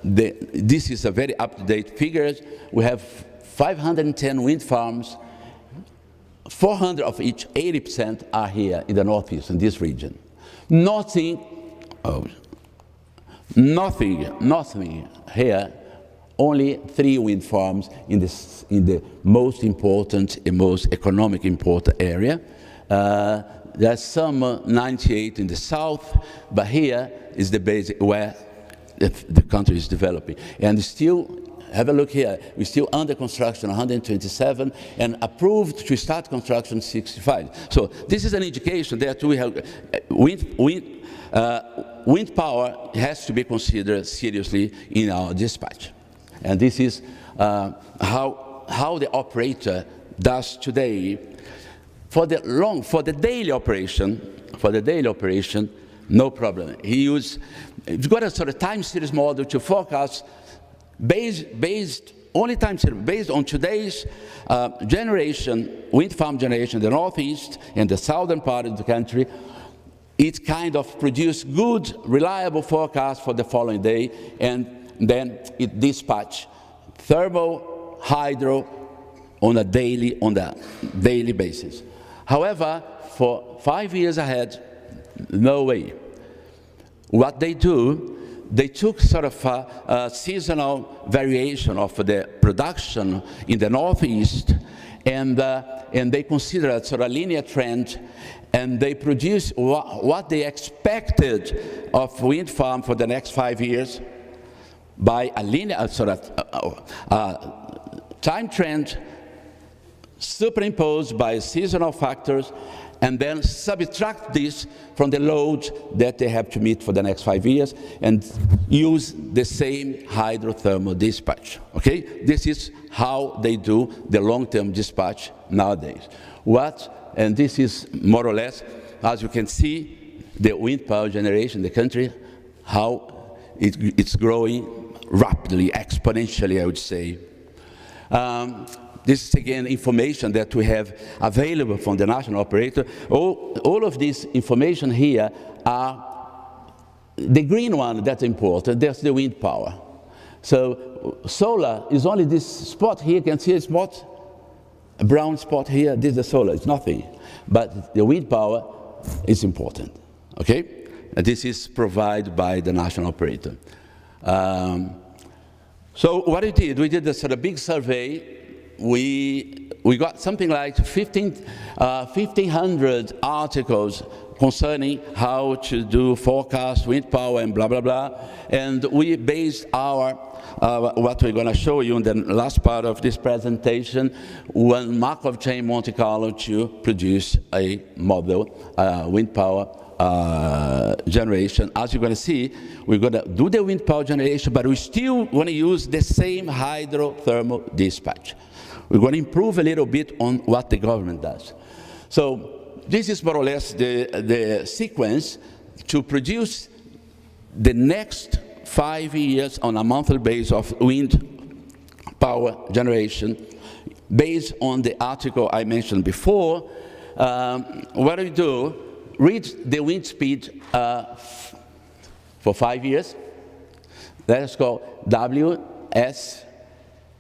this is a very up-to-date figure. We have 510 wind farms. 400 of each, 80% are here in the northeast, in this region. Nothing here, only 3 wind farms in the most important and most economic important area. There's some 98 in the south, but here is the base where the country is developing. And still, have a look here, we're still under construction 127 and approved to start construction 65. So this is an indication that we have wind power has to be considered seriously in our dispatch. And this is how the operator does today. For the daily operation, no problem. He's got a sort of time series model to forecast based on today's generation, wind farm generation in the northeast and the southern part of the country. It kind of produces good, reliable forecast for the following day, and then it dispatch thermal, hydro on a daily basis. However, for 5 years ahead, no way. What they do, they took sort of a seasonal variation of the production in the northeast, and they consider a sort of linear trend, and they produce what they expected of wind farm for the next 5 years by a linear sort of time trend superimposed by seasonal factors, and then subtract this from the load that they have to meet for the next 5 years and use the same hydrothermal dispatch. Okay? This is how they do the long-term dispatch nowadays. And this is more or less, as you can see, the wind power generation in the country, how it's growing rapidly, exponentially, I would say. This is, again, information that we have available from the national operator. All of this information here are the green one that's important. That's the wind power. So solar is only this spot here. You can see a spot, a brown spot here. This is the solar. It's nothing. But the wind power is important. Okay? And this is provided by the national operator. So what we did a sort of big survey. We got something like 1,500 articles concerning how to do forecast, wind power, and blah, blah, blah. And we based our, what we're going to show you in the last part of this presentation, one Markov chain Monte Carlo to produce a model, wind power generation. As you're going to see, we're going to do the wind power generation, but we still want to use the same hydrothermal dispatch. We're going to improve a little bit on what the government does. So this is more or less the sequence to produce the next 5 years on a monthly basis of wind power generation based on the article I mentioned before. What do we do? Reach the wind speed for 5 years. That is called WS,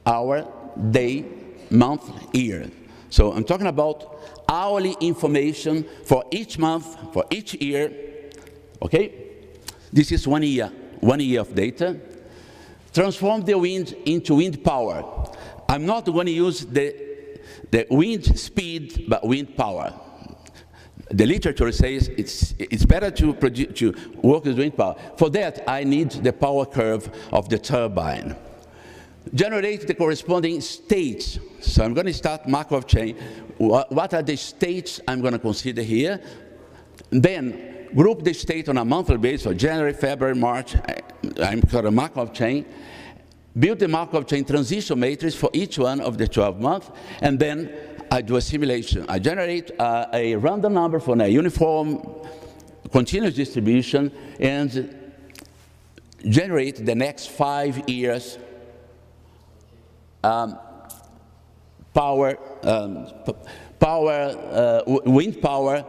hour, day, month, year. So I'm talking about hourly information for each month, for each year, okay? This is 1 year of data. Transform the wind into wind power. I'm not going to use the wind speed, but wind power. The literature says it's better to work with wind power. For that, I need the power curve of the turbine. Generate the corresponding states. So I'm going to start Markov chain. What are the states I'm going to consider here? Then group the state on a monthly basis, so January, February, March. I'm got a Markov chain. Build the Markov chain transition matrix for each one of the 12 months, and then I do a simulation. I generate a random number for a uniform continuous distribution and generate the next 5 years wind power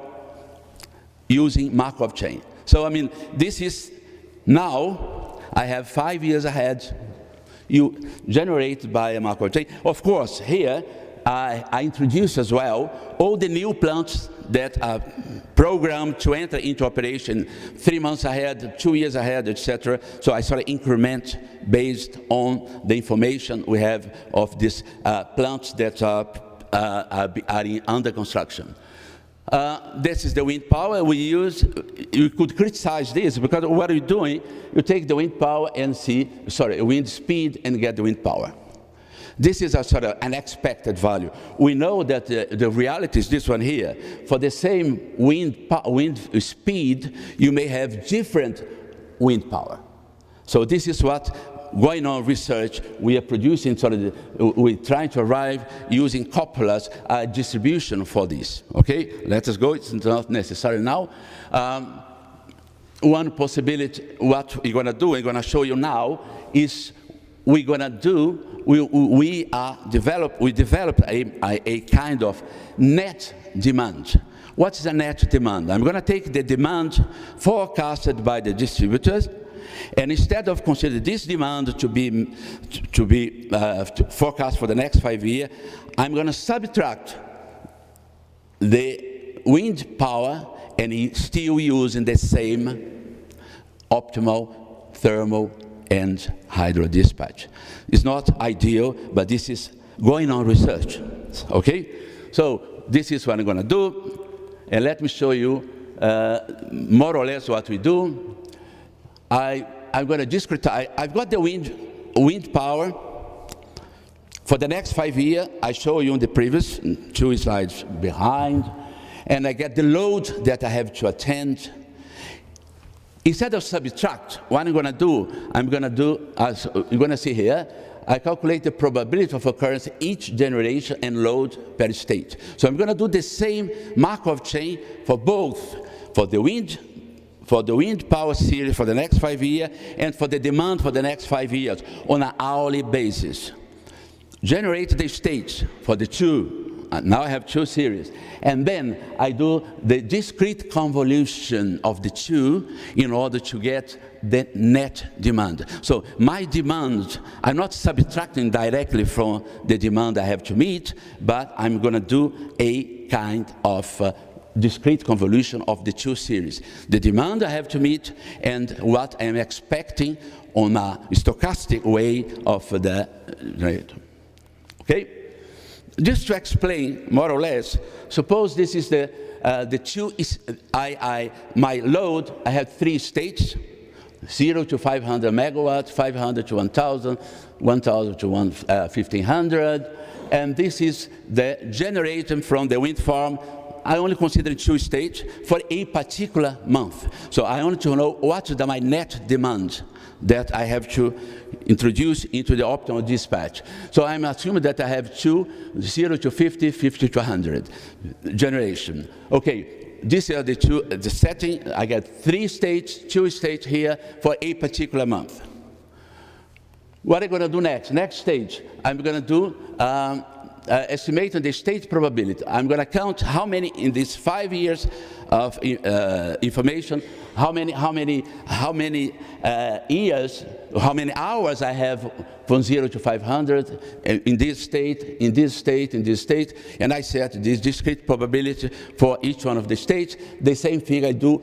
using Markov chain. So I mean, this is now I have 5 years ahead. You generate by a Markov chain. Of course, here I introduce as well all the new plants that are programmed to enter into operation 3 months ahead, 2 years ahead, etc. So I sort of increment based on the information we have of these plants that are under construction. This is the wind power we use. You could criticize this because what you're doing, you take the wind power and wind speed and get the wind power. This is a sort of an expected value. We know that the reality is this one here. For the same wind speed, you may have different wind power. So this is what going on research we are producing. We're trying to arrive using Coppola's distribution for this. Okay, let us go. It's not necessary now. One possibility, what we're going to do, I'm going to show you now, is we develop a kind of net demand. What is a net demand? I'm going to take the demand forecasted by the distributors, and instead of considering this demand to be forecast for the next 5 years, I'm going to subtract the wind power and still using the same optimal thermal and hydro dispatch. It's not ideal, but this is going on research. Okay? So this is what I'm going to do, and let me show you more or less what we do. I'm going to discretize. I've got the wind power for the next 5 years. I show you in the previous 2 slides behind, and I get the load that I have to attend. Instead of subtract, what I'm going to do, as you're going to see here, I calculate the probability of occurrence each generation and load per state. So I'm going to do the same Markov chain for both, for the wind power series for the next 5 years and for the demand for the next 5 years on an hourly basis. Generate the states for the two. Now I have 2 series. And then I do the discrete convolution of the 2 in order to get the net demand. So my demand, I'm not subtracting directly from the demand I have to meet, but I'm going to do a kind of discrete convolution of the 2 series. The demand I have to meet and what I'm expecting on a stochastic way of the rate. Okay? Just to explain more or less, suppose this is my load. I have 3 states, 0 to 500 megawatts, 500 to 1,000, 1,000 to 1,500, and this is the generation from the wind farm. I only consider 2 states for a particular month. So I want to know what is my net demand that I have to introduce into the optimal dispatch. So I'm assuming that I have 0 to 50, 50 to 100 generation. Okay, these are the setting. I get 3 states, 2 states here for a particular month. What am I going to do next? Next stage, I'm going to do estimating the state probability. I'm going to count how many in these 5 years of information, how many years, how many hours I have from 0 to 500 in this state, in this state, in this state, and I set this discrete probability for each one of the states. The same thing I do.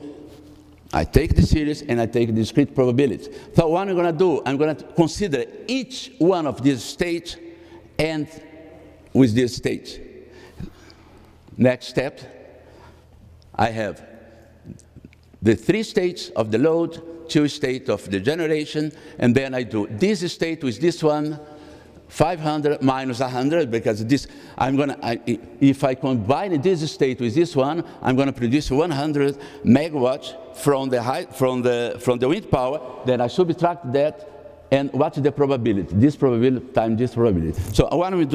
I take the series and I take the discrete probability. So what I'm going to do, I'm going to consider each one of these states and with this state. Next step, I have the 3 states of the load, 2 states of the generation, and then I do this state with this one, 500 minus 100, because this, if I combine this state with this one, I'm going to produce 100 megawatts from the wind power. Then I subtract that, and what's the probability? This probability times this probability. So what I'm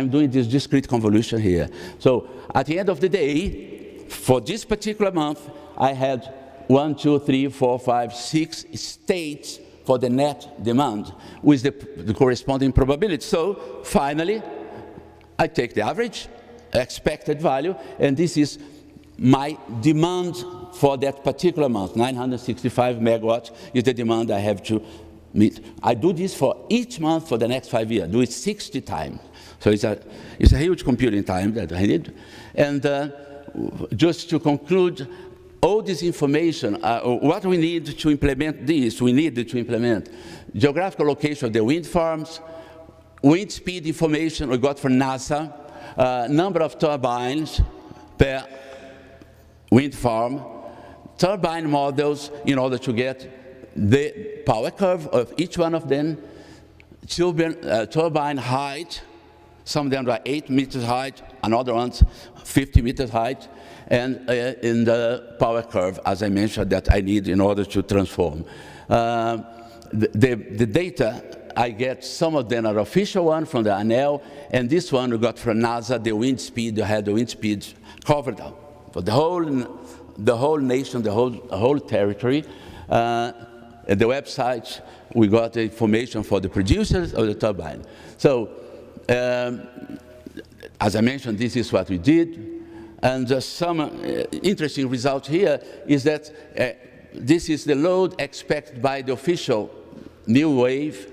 doing this discrete convolution here. So at the end of the day, for this particular month, I had 1, 2, 3, 4, 5, 6 states for the net demand with the corresponding probability. So finally, I take the average expected value, and this is my demand for that particular month. 965 megawatts is the demand I have to meet. I do this for each month for the next 5 years. I do it 60 times. So it's a huge computing time that I need. And just to conclude, all this information, what we need to implement this, we need to implement geographical location of the wind farms, wind speed information we got from NASA, number of turbines per wind farm, turbine models in order to get the power curve of each one of them, turbine height, some of them are 8 meters height, another ones 50 meters height, and in the power curve, as I mentioned, that I need in order to transform. The data, I get some of them are official one from the ANEL, and this one we got from NASA, the wind speed, I had the wind speed covered for the whole nation, the whole territory. At the website, we got the information for the producers of the turbine. So, as I mentioned, this is what we did. And some interesting result here is that this is the load expected by the official new wave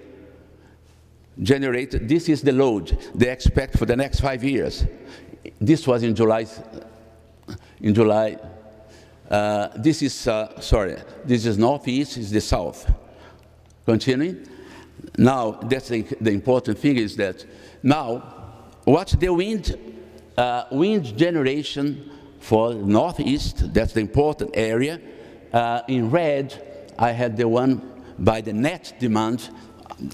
generated. This is the load they expect for the next 5 years. This was in July. This is northeast, is the south. Continuing. Now, that's the important thing is that now, what's the wind generation for northeast? That's the important area. In red, I had the one by the net demand,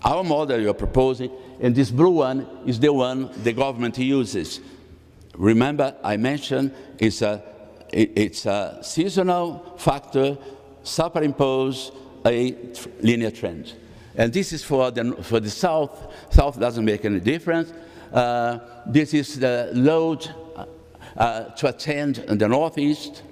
our model you're proposing, and this blue one is the one the government uses. Remember, I mentioned it's a seasonal factor, superimpose a linear trend. And this is for the south. South doesn't make any difference. This is the load to attend in the northeast.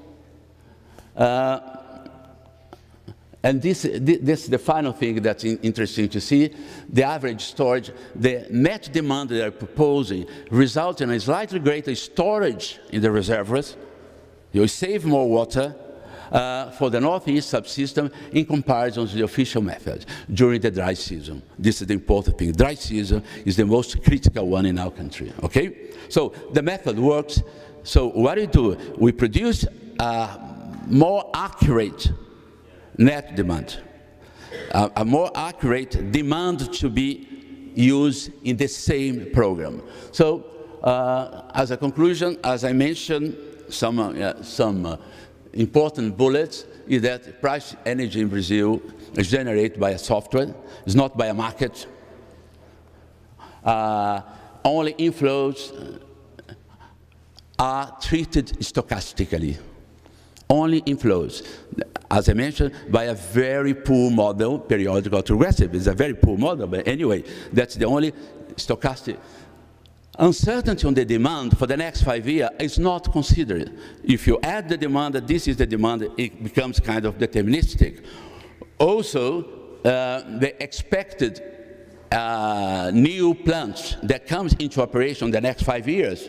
And this is the final thing that's interesting to see. The average storage, the net demand they're proposing results in a slightly greater storage in the reservoirs. You save more water for the northeast subsystem in comparison to the official method during the dry season. This is the important thing. Dry season is the most critical one in our country, okay? So the method works. So what we do, we produce a more accurate net demand, a more accurate demand to be used in the same program. So as a conclusion, as I mentioned, some important bullets is that price energy in Brazil is generated by a software, it's not by a market. Only inflows are treated stochastically. Only inflows, as I mentioned, by a very poor model, periodical to regressive. It's a very poor model, but anyway, that's the only stochastic. Uncertainty on the demand for the next 5 years is not considered. If you add the demand that this is the demand, it becomes kind of deterministic. Also, the expected new plants that comes into operation in the next 5 years,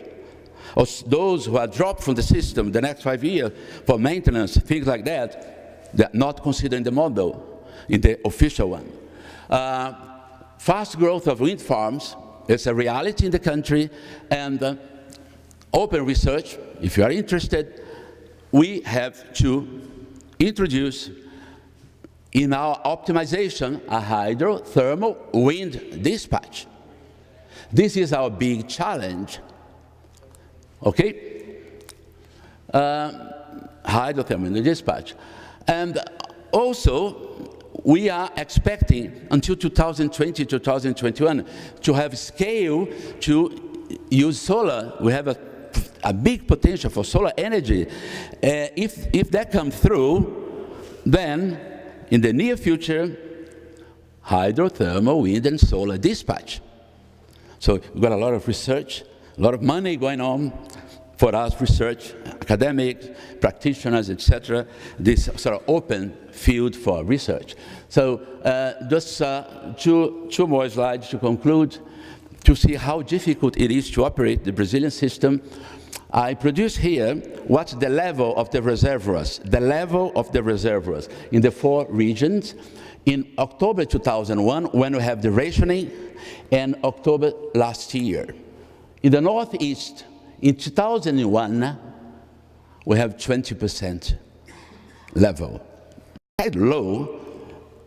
or those who are dropped from the system the next 5 years for maintenance, things like that, they're not considered in the model, in the official one. Fast growth of wind farms is a reality in the country, and open research, if you are interested, we have to introduce in our optimization a hydrothermal wind dispatch. This is our big challenge. Okay? Hydrothermal dispatch. And also, we are expecting until 2020, 2021 to have scale to use solar. We have a big potential for solar energy. If that comes through, then in the near future, hydrothermal, wind, and solar dispatch. So we've got a lot of research, a lot of money going on for us, research, academics, practitioners, etc. This sort of open field for research. So just two more slides to conclude, to see how difficult it is to operate the Brazilian system. I produce here what's the level of the reservoirs, in the 4 regions. In October 2001, when we have the rationing, and October last year. In the Northeast, in 2001, we have 20% level. Quite low,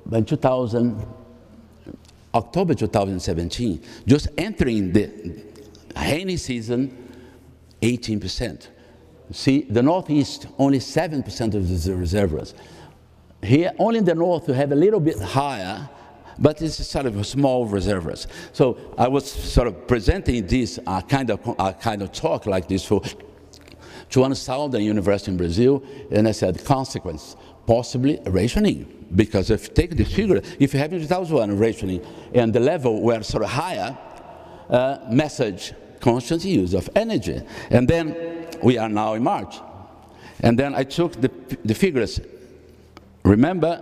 but in October 2017, just entering the rainy season, 18%. See, the Northeast, only 7% of the reservoirs. Here, only in the North, we have a little bit higher, but it's sort of small reservoirs. So I was sort of presenting this kind of talk like this to one southern university in Brazil, and I said, consequence, possibly rationing. Because if you take this figure, if you have 2001 rationing, and the level were sort of higher, message, constant use of energy. And then we are now in March. And then I took the figures. Remember,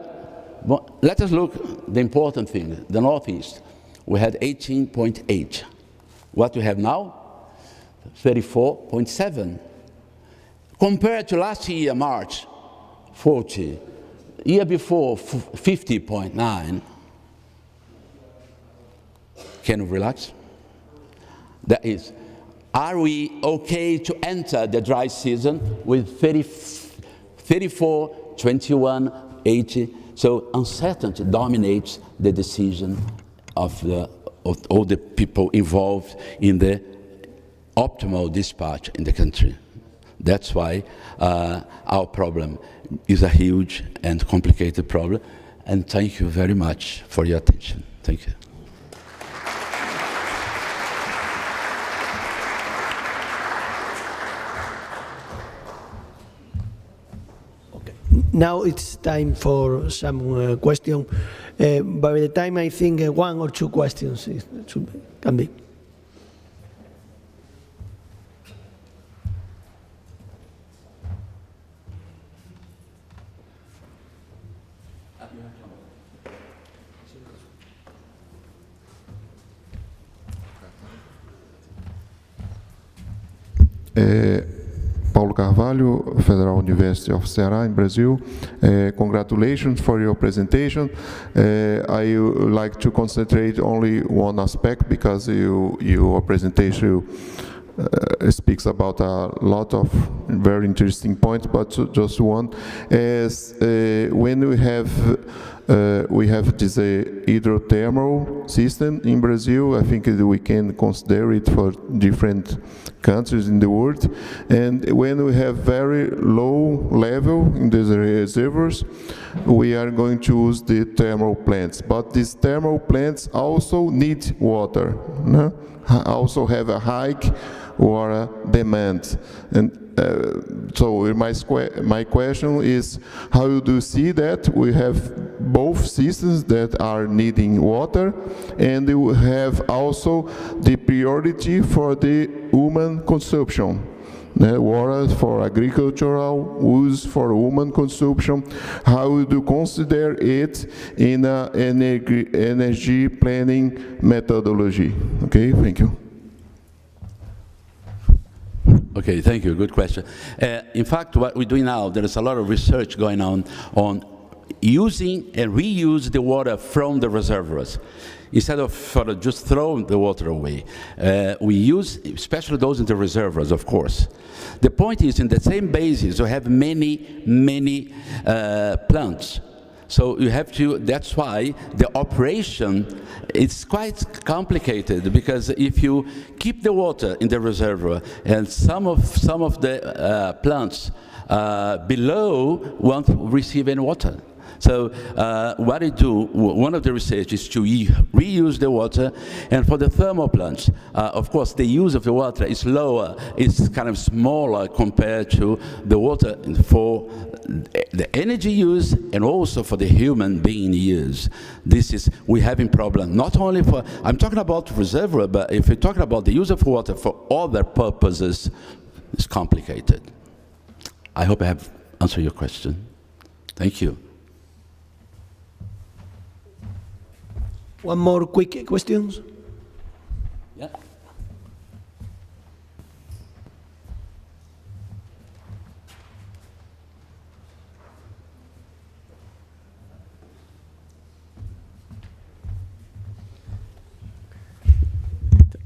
let us look the important thing, the Northeast. We had 18.8. What we have now? 34.7. Compared to last year, March, 40. Year before, 50.9. Can we relax? That is, are we okay to enter the dry season with 34, 21, 80? So uncertainty dominates the decision of all the people involved in the optimal dispatch in the country. That's why our problem is a huge and complicated problem. And thank you very much for your attention. Thank you. Now it's time for some question. By the time I think 1 or 2 questions can be. Paulo Carvalho, Federal University of Ceará in Brazil. Congratulations for your presentation. I would like to concentrate only one aspect because your presentation speaks about a lot of very interesting points, but just one is when we have this hydrothermal system in Brazil. I think we can consider it for different countries in the world. And when we have very low level in the reservoirs, we are going to use the thermal plants. But these thermal plants also need water, no? Also have a hike or a demand. And so my question is, how do you see that? We have both systems that are needing water, and we have also the priority for the human consumption. water for agricultural use, for human consumption. How would you consider it in an energy planning methodology? Okay, thank you. Okay, thank you. Good question. In fact, what we're doing now, there is a lot of research going on using and reuse the water from the reservoirs. Instead of sort of just throwing the water away, we use, especially those in the reservoirs, of course. The point is, in the same basis, you have many plants. So you have to, that's why the operation is quite complicated, because if you keep the water in the reservoir and some of the plants below won't receive any water. So what I do, one of the research is to reuse the water, and for the thermal plants, of course, the use of the water is lower, it's kind of smaller compared to the water for the energy use and also for the human being use. This is, we're having problem, not only for, I'm talking about reservoir, but if you're talking about the use of water for other purposes, it's complicated. I hope I have answered your question. Thank you. One more quick questions? Yeah.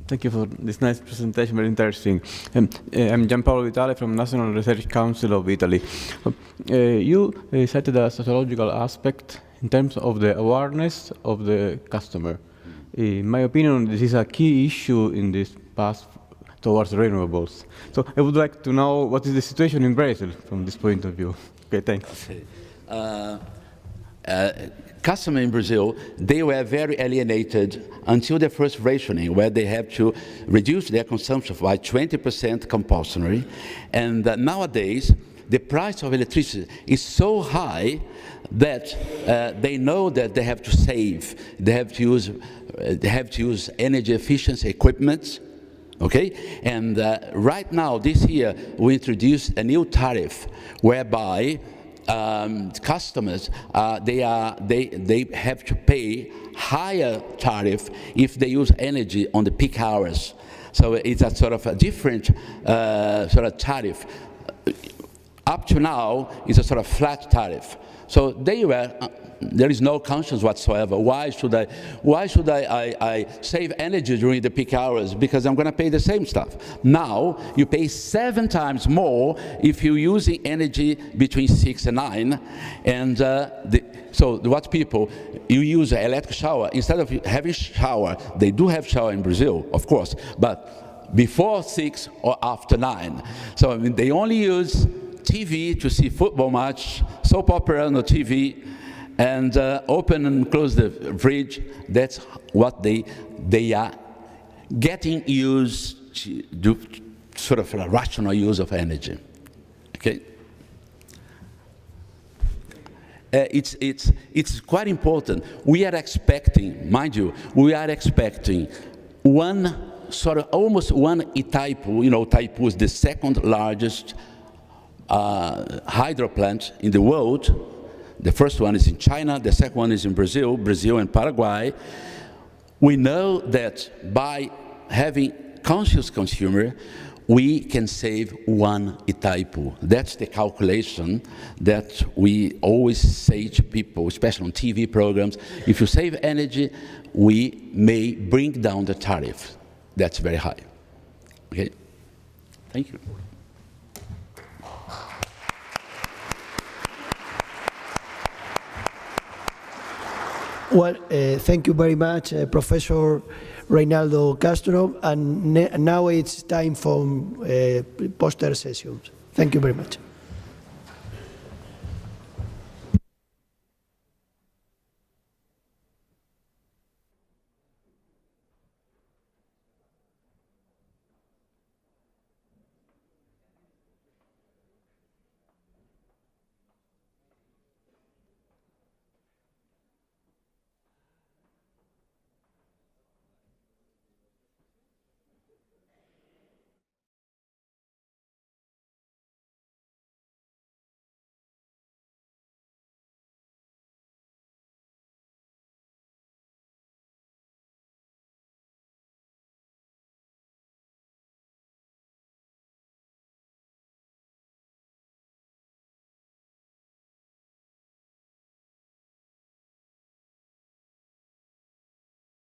Thank you for this nice presentation, very interesting. I'm Gianpaolo Vitale from National Research Council of Italy. You cited a sociological aspect in terms of the awareness of the customer. In my opinion, this is a key issue in this path towards renewables. So I would like to know what is the situation in Brazil from this point of view. Okay, thanks. Okay. Customers in Brazil, they were very alienated until the first rationing, where they have to reduce their consumption by 20% compulsory. And nowadays, the price of electricity is so high that they know that they have to save, they have to use energy efficiency equipment. Okay, and right now, this year, we introduced a new tariff whereby customers they have to pay higher tariff if they use energy on the peak hours. So it's a sort of a different sort of tariff. Up to now, it's a sort of flat tariff. So they were. There is no conscience whatsoever. Why should I save energy during the peak hours? Because I'm going to pay the same stuff. Now, you pay 7 times more if you're using energy between 6 and 9. And so what people, you use an electric shower. Instead of having shower, they do have shower in Brazil, of course, but before 6 or after 9. So I mean, they only use TV to see football match, soap opera on the TV, and open and close the fridge. That's what they are getting used to do, sort of a rational use of energy. Okay. It's quite important. We are expecting, mind you, we are expecting one sort of almost one Itaipu. You know, Itaipu is the second largest hydro plant in the world. The first one is in China, the second one is in Brazil and Paraguay. We know that by having conscious consumer, we can save 1 Itaipu. That's the calculation that we always say to people, especially on TV programs. If you save energy, we may bring down the tariff. That's very high. Okay? Thank you. Well, thank you very much, Professor Reinaldo Castro, and now it's time for poster sessions. Thank you very much.